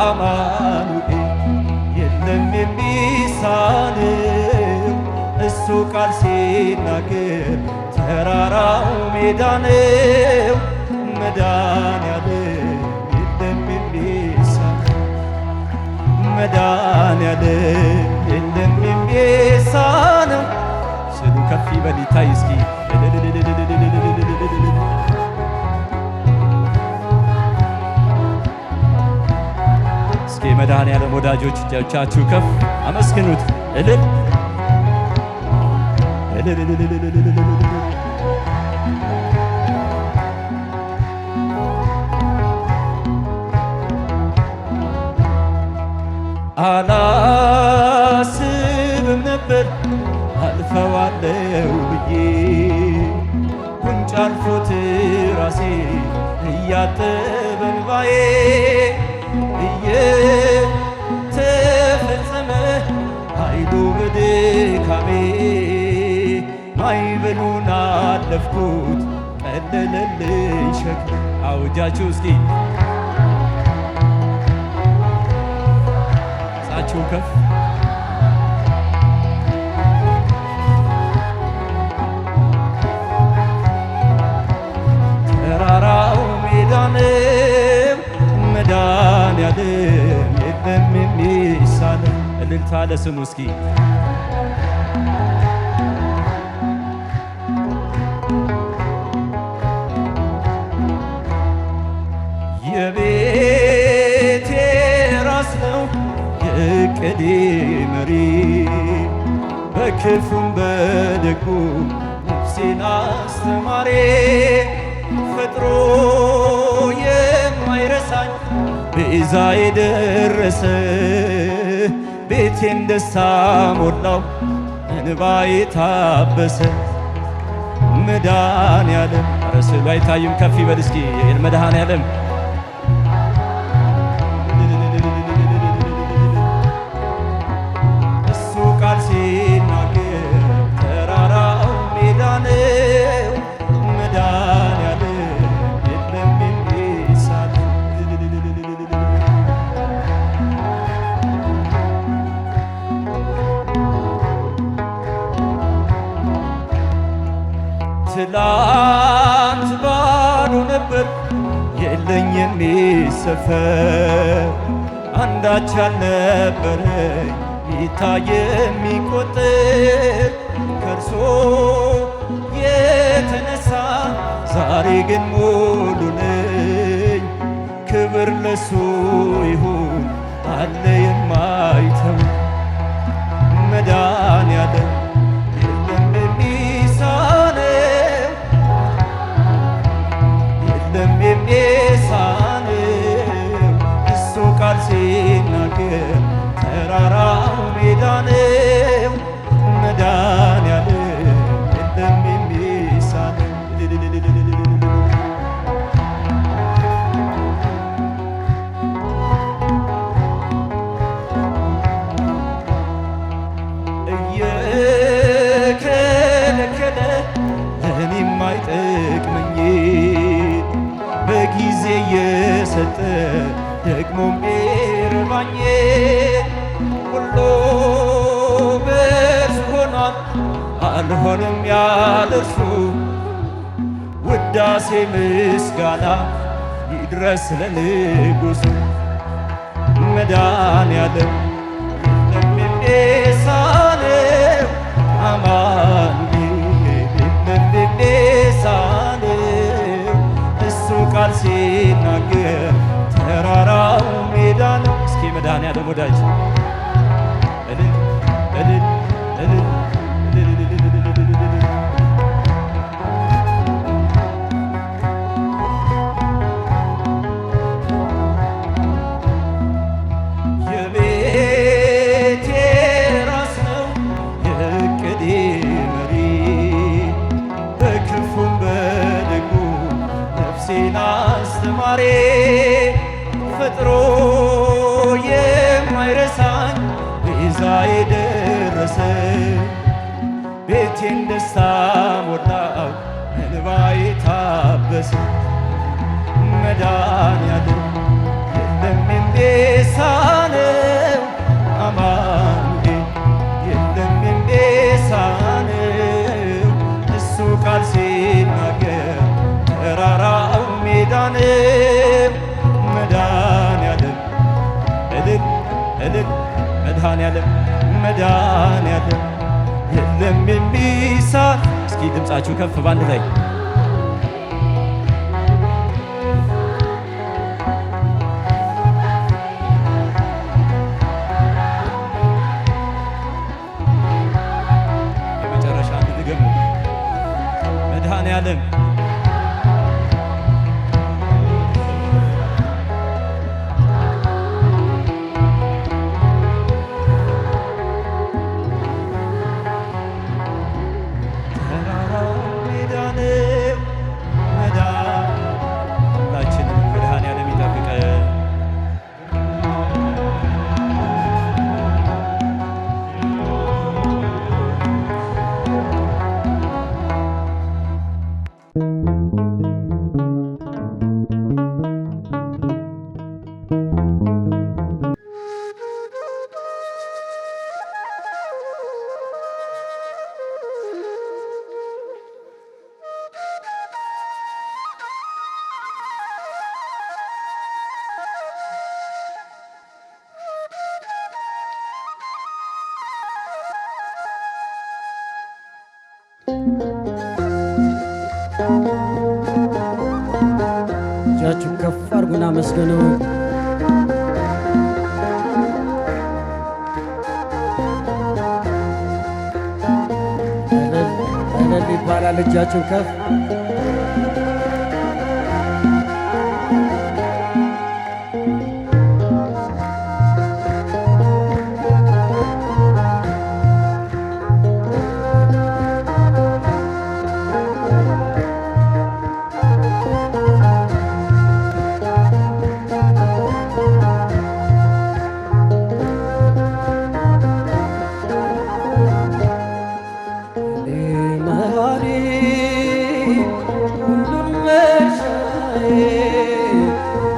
አማኑኤል የለም የሚሳነው። እሱ ቃል ሲናገር ተራራው ሜዳ ነው። መድኃኔዓለም የለም የሚሳነው፣ መድኃኔዓለም የለም የሚሳነው። ስሉ ከፍ ይበል ይታይ እስኪ እስኪ መድኃኔዓለም ወዳጆች እጆቻችሁ ከፍ አመስግኑት እልል አላስብም ነበር አልፈዋለሁ ብዬ ጉንጭ አልፎት ራሴ እያጠበ እንባዬ እየተፈጸመ ኃይሉ በድካሜ ማዕበሉን አለፍኩት ቀለለልኝ ሸክሜ። አውጃችሁ እስኪ ጻችሁ ከፍ ተራራው ሜዳ ነው። መድኃኔዓለም የለም የሚሳነው። እልልታ ለስሙ እስኪ የቤቴ ራስ ነው የዕቅዴ መሪ፣ በክፉም በደጉ ነፍሴን አስተማሪ። ፈጥሮ የማይረሳኝ ቤዛ የደረሰ ቤቴን ደስታ ሞላው እንባዬ ታበሰ። መድኃኔዓለም ኧረ ስዕሉ አይታይም ከፍ ይበል እስኪ መድኃኔዓለም እሱ ቃል ሲናገር ተራራው ሜዳ ነው። መድኃኔዓለም የለም የሚሳነው። ትላንት ባዶ ነበር የለኝ የሚሰፈር፣ አንዳች አልነበረኝ ይታይ የሚቆጠር። ከእርሶ የተነሳ ዛሬ ግን ሙሉ ነኝ። ክብር ለሱ ይሁን አለ የማይተው። መድኃኔዓለም የለም የሚሳነው፣ የለም የሚሳነው። እሱ ቃል ሲናገር አልሆንም ያለ እርሱ ውዳሴ ምስጋና ይድረስ ለንጉሡ መድኃኔዓለም የሚሳነው አማኑኤል የሚሳነው እሱ ቃል ሲናገር ተራራው ሜዳ ነው። እስኪ መድኃኔዓለም ወዳጅ እልል እልል እልል አስተማሪ ፈጥሮ የማይረሳኝ ቤዛ የደረሰ ቤቴን ደስታ ሞላው እንባዬ ታበሰ መድኃኔዓለም የለም የሚሳነው አማኑኤል የለም የሚሳነው እሱ ቃል ሲናገር ተራራው ሜዳ ነው። መድኃኔዓለም እልል እልል መድኃኔዓለም መድኃኔዓለም የለም የሚሳን። እስኪ ድምፃችሁ ከፍ ባንድ ላይ የመጨረሻ እንድገሙ መድኃኔዓለም እጃችሁ ከፍ አድርጉና መስገኑ። እልል ይባላል። እጃችሁ ከፍ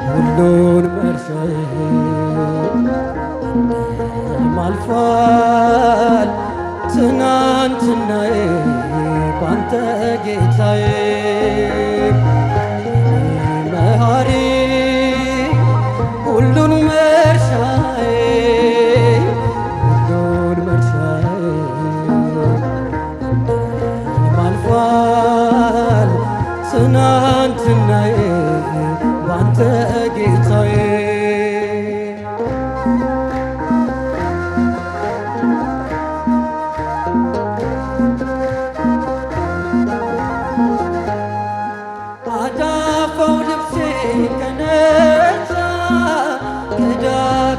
ሁሉን መርሻዬ አልፏል ትናንትናዬ ባንተ ጌታዬ መሐሪ ሁሉን መርሻዬ ሁሉን መርሻዬ አልፏል ትናንትናዬ ባንተ ጌታዬ አዳፋው ልብሴ ከነጻ ከዳ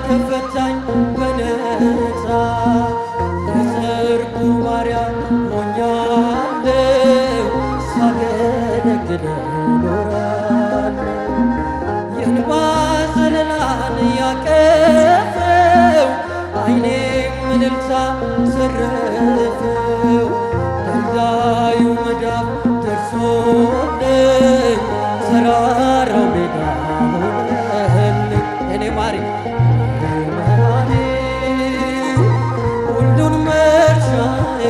ከፈታኝ በነጻ የሰርጉ ባሪያ ሆኛለሁ ሳገለግለው ኖራለሁ የእንባ ዘለላን ያቀፈው ዓይኔም እልልታ ዘረፈው ድንጋዩ መዳፍ ደርሶልኝ ተራራው ሜዳ ሆነልኝ እኔ ማሪ መሐሪ ሁሉን መርሻዬ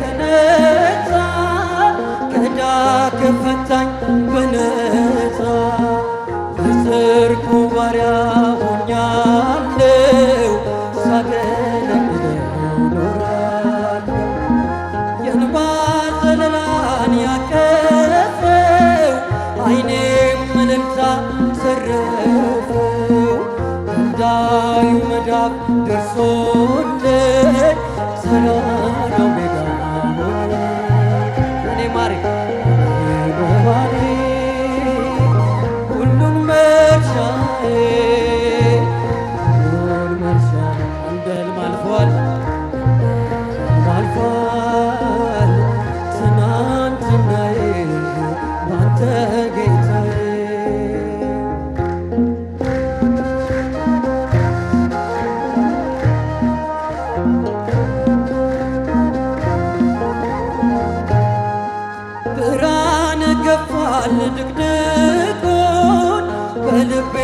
ከነጻ ከዕዳ ከፈታኝ በነጻ የጽድቁ ባሪያ ሆኛለሁ ሳገለግለው ኖራለሁ። የእንባ ዘለላን ያቀፈው ዓይኔም እልልታ ዘረፈው እንዳዩ መዳፍ ደርሶልኝ ተራራው ሜዳ ሆነ እኔ ማሪ ባሪ ሁሉን መርሻዬ ሁሉን መርሻ እንደ ሕልም አልፏል አልፏል ትናንትናዬ ባንተ ጌታዬ ብርሃን ገፏል ድቅድቁን በልቤ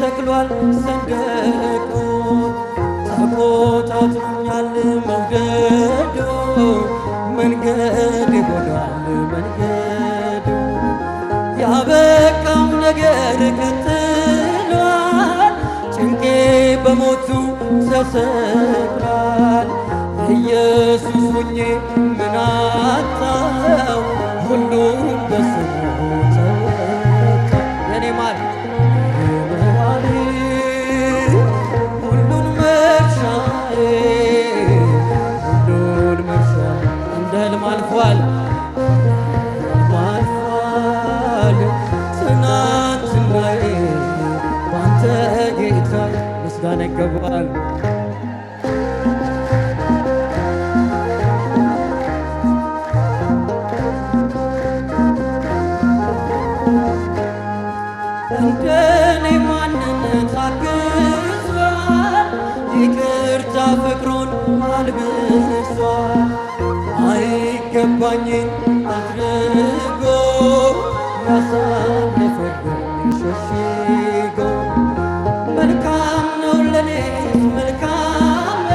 ተክሏል ሰንደቁን ተቆጣጥሮኛል መውደዱ መንገድ ይጎዳል መንገዱ ያበቃው ነገር ቀጥሏል ጭንቄ በሞቱ ተሰቅሏል ኢየሱስ ሆኜ ምን አጣው ሁሉም በስሙ ተወቃ የኔ ማር መዋሪ ሁሉን መርሻዬ ሁሉን መርሻ እንደ ሕልም አልፏል አልፏል ትናንትናዬ ባንተ ጌታዬ ምስጋና ይገባል። እንደኔ ማንን ታግሷል ይቅርታ ፍቅሩን አልብሷል አይገባኝን አድርጎ ያሳለፈብኝ ሸሽጎ መልካም ነው ለኔ መልካም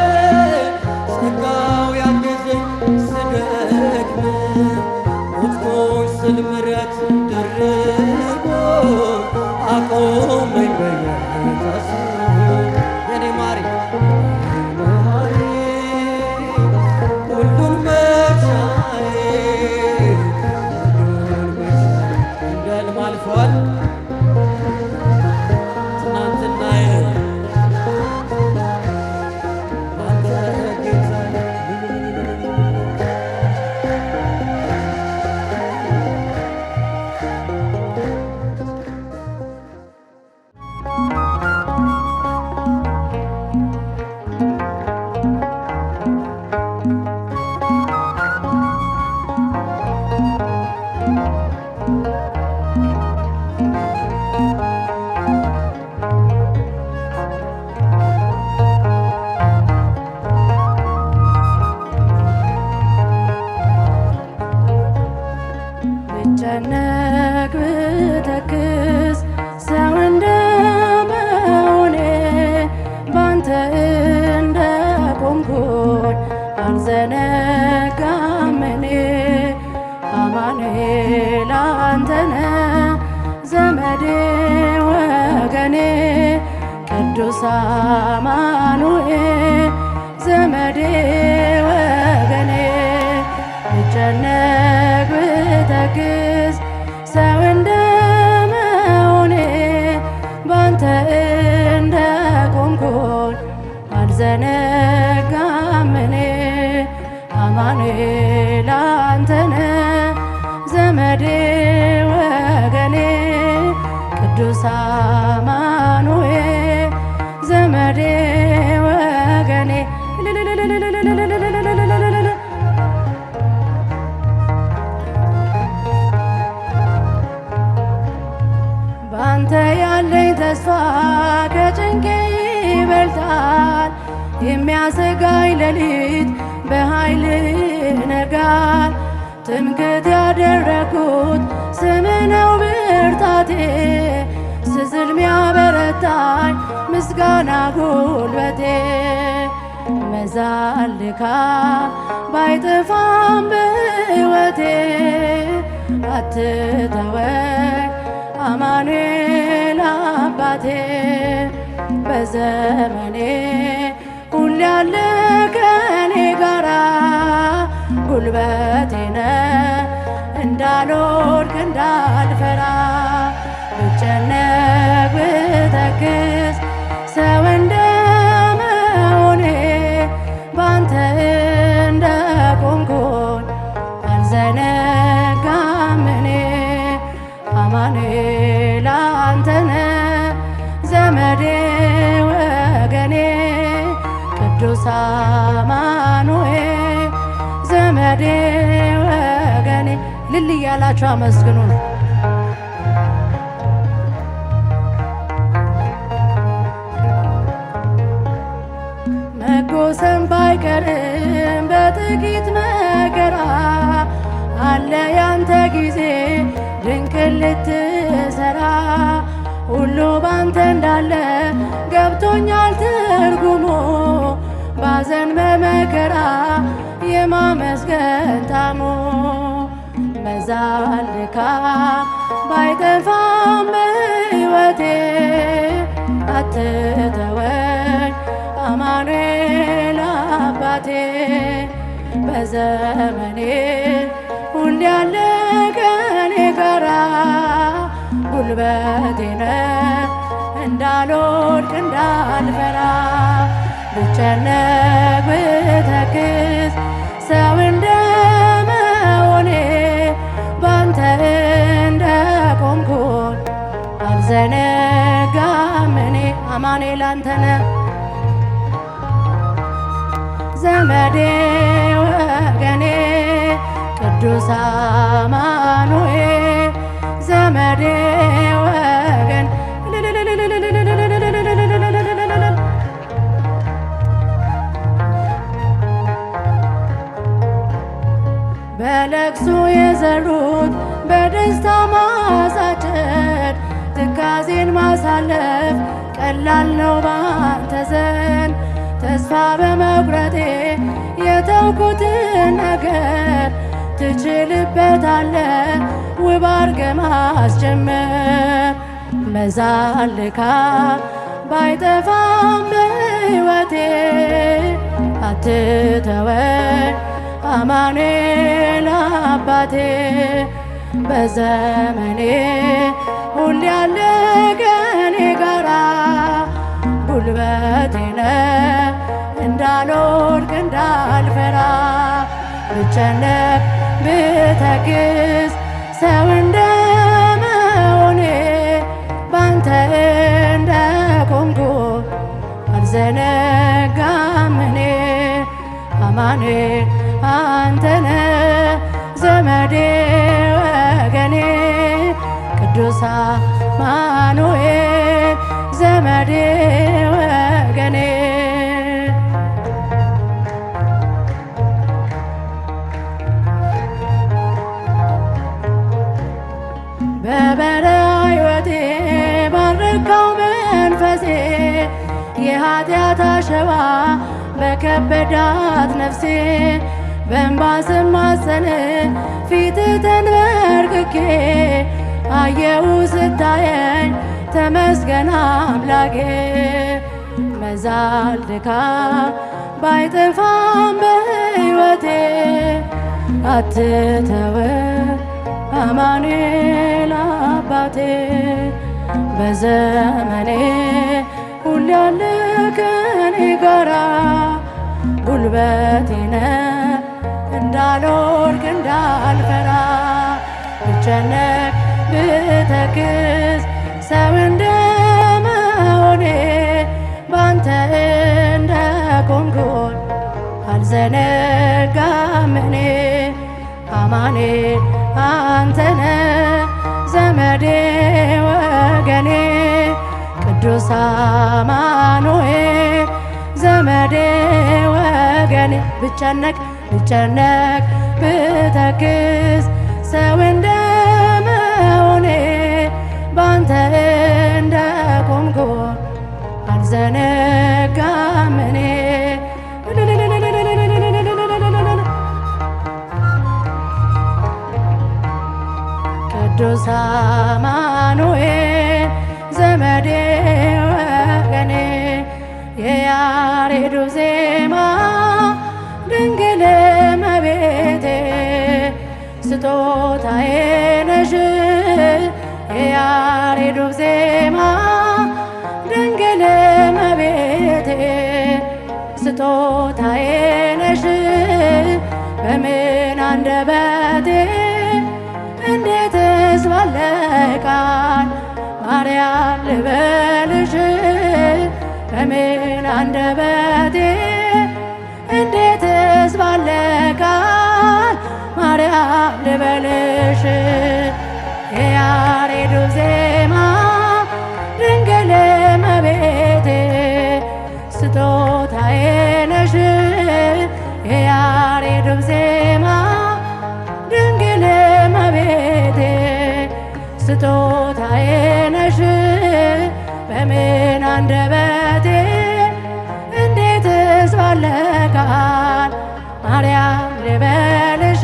ጸጋው ያገዘኝ ስደክም ሞትኩኝ ስል ምሕረት ደርቦ አቆመኝ በጌታ ስም የኔ ማሪ ማሪ ሁሉን መርሻዬ ሁሉን መርሻዬ እንደ ሕልም አልፏል ትናንትናዬ ባንተ ጌታዬ ብጨነቅ ብተክዝ ሰው እንደመሆኔ ባንተ እንደቆምኩኝ አልዘነጋም እኔ አማኑኤል አንተነ ዘመዴ ወገኔ ቅዱስ አማኑኤል ዘመዴ ወገኔ ብጨነቅ ብተክዝ ሰው እንደመሆኔ ባንተ እንደቆምኩኝ አልዘነጋም እኔ አማኑኤል አንተነ ዘመዴ ወገኔ ቅዱስ አማኑኤል ዘመዴ ወገኔ ባንተ ያለኝ ተስፋ ከጭንቄ ይበልጣል የሚያሰጋኝ ሌሊት በኃይል ነጋል ትምክህት ያደረኩት ስም ነው ብርታቴ ስዝል ሚያበረታኝ ምስጋና ጉልበቴ በዛል ድካም ባይጠፋም በሕይወቴ አትተወኝ አማኑኤል አባቴ በዘመኔ ሁሌ ያለ ከኔ ጋራ ጉልበቴ ነህ እንዳልወድቅ እንዳልፈራ ብጨነቅ ብተክዝ ሰው እንደመሆኔ ባንተ እንደቆምኩኝ አልዘነጋም እኔ አማኑኤል አንተ ነህ ዘመዴ ወገኔ ቅዱስ አማኑኤል ዘመዴ ወገኔ ልል እያላችሁ አመስግኑ። መጎሰም ባይቀርም በጥቂት መከራ አለ ያንተ ጊዜ ድንቅ ልትሰራ ሁሉ ባንተ እንዳለ ገብቶኛል ትርጉሙ ባዘን በመከራ የማመስገን ጣዕሙ በዛል ድካም ባይጠፋም በሕይወቴ አትተወኝ አማኑኤል አባቴ በዘመኔ ሁሌ ያለ ከኔ ጋራ ጉልበቴ ነህ እንዳልወድቅ እንዳልፈራ ብጨነቅ ብተክዝ ሰው እንደመሆኔ ባንተ እንደቆምኩኝ አልዘነጋም እኔ አማኑኤል አንተ ነህ ዘመዴ ወገኔ ቅዱስ አማኑኤል ዘመዴ ወገን በለቅሶ የዘሩት በደስታ ማሳጨድ ትካዜን ማሳለፍ ቀላል ነው ባንተ ዘንድ ተስፋ በመቁረጤ የተውኩትን ነገር ትችልበታለህ ውብ አድርገህ ማስጀመር በዛል ድካም ባይጠፋም በሕይወቴ አትተወኝ አማኑኤል አባቴ በዘመኔ ሁሌ ያለ ከኔ ጋራ ጉልበቴ ነህ እንዳልወድቅ እንዳልፈራ ብጨነቅ ብተክዝ ሰው እንደመሆኔ ባንተ እንደቆምኩኝ አልዘነጋም እኔ አማኑኤል አንተ ነህ ዘመዴ ወገኔ ቅዱስ አማኑኤል ዘመዴ ወገኔ በበረሃ ሕይወቴ ባረካው መንፈሴ የኃጢአት አሸዋ በከበዳት ነፍሴ በእንባ ስማጸን ፊትህ ተንበርክኬ አየሁ ስታየኝ ተመስገን አምላኬ በዛል ድካም ባይጠፋም በሕይወቴ አትተወኝ አማኑኤል አባቴ በዘመኔ ሁሌ ያለ ከኔ ጋራ ጉልበቴ ነህ እንዳልወድቅ እንዳልፈራ ብጨነቅ ብተክዝ ሰው እንደመሆኔ ባንተ እንደቆምኩኝ አልዘነጋም እኔ አማኑኤል አንተ ነህ ዘመዴ ወገኔ ቅዱስ አማኑኤል ዘመዴ ወገኔ ብጨነቅ ብተክዝ ሰው እንደመሆኔ ባንተ እንደቆምኩኝ አልዘነጋም እኔ ቅዱስ አማኑኤል ዘመዴ ወገኔ የያሬዱ ዜማ ድንግል እመቤቴ ስጦታዬ ነሽ የያሬዱ ዜማ ድንግል እመቤቴ ስጦታዬ ነሽ በምን አንደበቴ እንዴትስ ባለ ቃል ማርያም ልበልሽ በምን አንደበቴ እንዴትስ ባለ ቃል ማርያም ልበልሽ የያሬዱ ዜማ ድንግል እመቤቴ ስጦታዬ ነሽ የያሬዱ ዜማ ድንግል እመቤቴ ስጦታዬ ነሽ በምን አንደበቴ እንዴትስ ባለ ቃል ማርያም ልበልሽ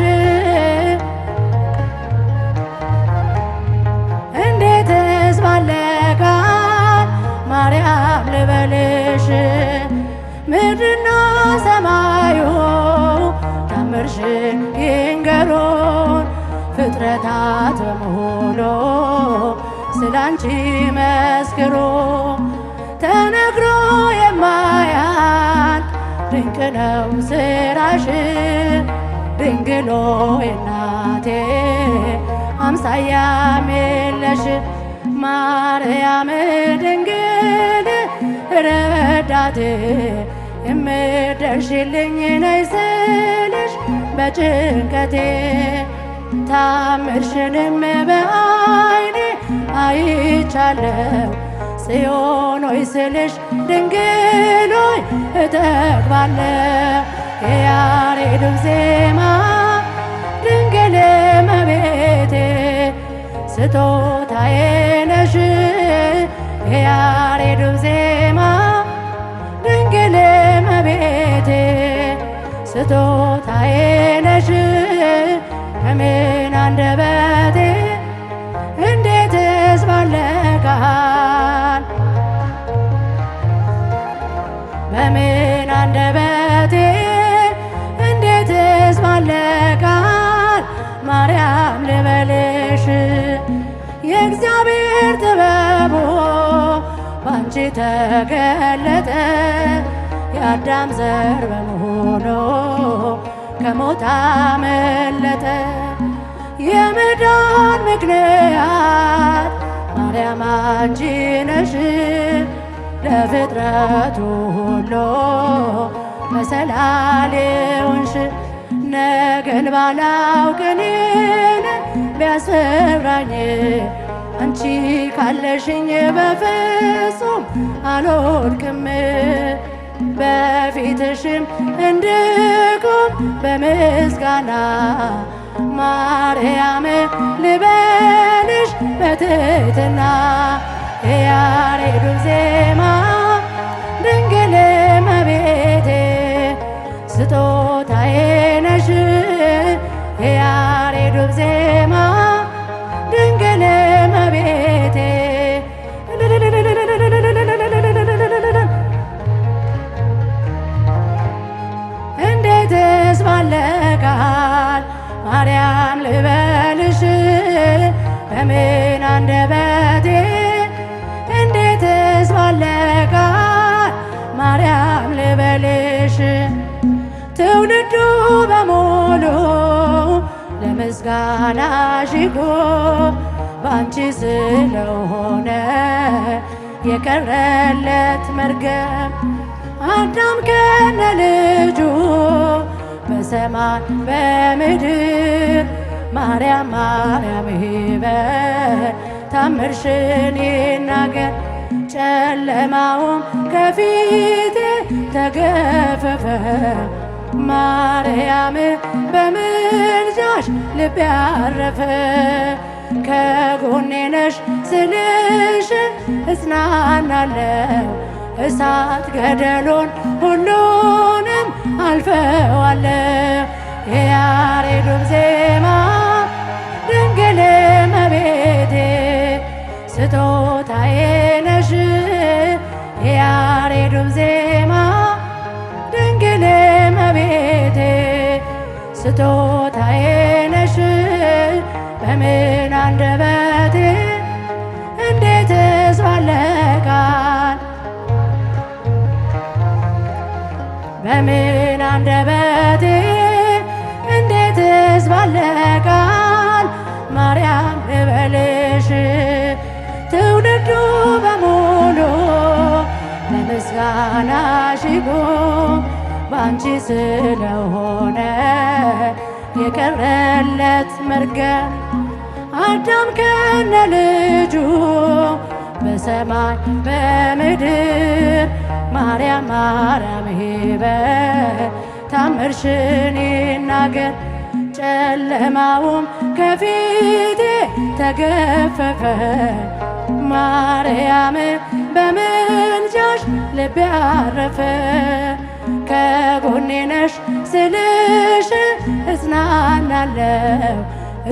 እንዴትስ ባለ ቃል ማርያም ልበልሽ ምድርና ሰማዩ ታምርሽን ይንገሩን ፍጥረታት በሙሉ ስላንቺ መስክሩ ተነግሮ የማያልቅ ድንቅ ነው ስራሽ ድንግል ሆይ እናቴ አምሳያም የለሽ ማርያም ድንግል ረዳቴ የምደርሽልኝ ነይ ስልሽ በጭንቀቴ ታምርሽንም በዓይኔ አይቻለሁ ጽዮን ሆይ ስልሽ ድንግል ሆይ እጠግባለሁ የያሬዱ ዜማ ድንግል እመቤቴ ስጦታዬ ነሽ የያሬዱ ዜማ ድንግል እመቤቴ ስጦታዬ ነሽ በምን አንደበቴ እንዴትስ ባለ ቃል በምን አንደበቴ እንዴትስ ባለ ቃል ማርያም ልበልሽ የእግዚአብሔር ጥበቡ ባንቺ ተገለጠ የአዳም ዘር በመሆኑ ከሞት አመለጠ የመዳን ምክንያት ማርያም አንቺ ነሽ ለፍጥረቱ ሁሉ መሰላል የሆንሽ ነገን ባላውቅ እኔን ቢያስፈራኝ አንቺ ካለሽኝ በፍጹም አልወድቅም በፊትሽም እንድቆም በምስጋና ማርያም ልበልሽ በትሕትና የያሬዱ ዜማ ድንግል እመቤቴ ስጦታዬ ነሽ የያሬዱ ዜማ ድንግል እመቤቴ እንዴትስ ባለ ቃል ማርያም ልበልሽ በምን አንደበቴ እንዴትስ ባለ ቃል ማርያም ልበልሽ ትውልዱ በሙሉ ለምስጋናሽ ይቁም ባንቺ ስለሆነ የቀረለት መርገም አዳም ከነ ልጁ በሰማይ በምድር ማርያም ማርያም ይበል ታምርሽን ይናገር ጨለማውም ከፊቴ ተገፈፈ ማርያም በምልጃሽ ልቤ ያረፈ ከጎኔ ነሽ ስልሽ እጽናናለሁ እሳት ገደሉን ሁሉንም አልፈዋለሁ የያሬዱ ዜማ ድንግል እመቤቴ ስጦታዬ ነሽ የያሬዱም ዜማ ድንግል እመቤቴ ስጦታዬ ነሽ በምን አንደበቴ እንዴትስ ባለ ቃል በምን አንደበቴ እንዴትስ ባለ ቃል ማርያም ልበልሽ ትውልዱ በሙሉ ለምስጋናሽ ይቁም ባንቺ ስለሆነ የቀረለት መርገም አዳም ከነ ልጁ በሰማይ በምድር ማርያም ማርያም ሄበል ታምርሽን ይናገር ጨለማውም ከፊቴ ተገፈፈ ማርያም በምልጃሽ ልቤ አረፈ ከጎኔ ነሽ ስልሽ እጽናናለሁ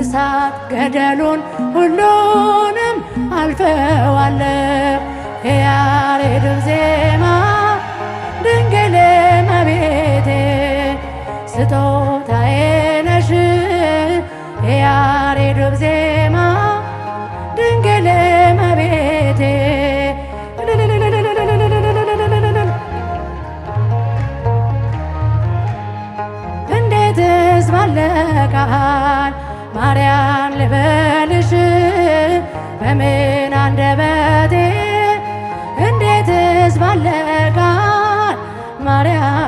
እሳት ገደሉን ሁሉንም አልፈዋለሁ የያሬድም ዜማ ድንግል እመቤቴ ስጦታዬ ነሽ የያሬድም ዜማ ድንግል እመቤቴ እንዴትስ ባለ ቃል ማርያም ልበልሽ በምን አንደበቴ እንዴትስ ባለ ቃል ማርያም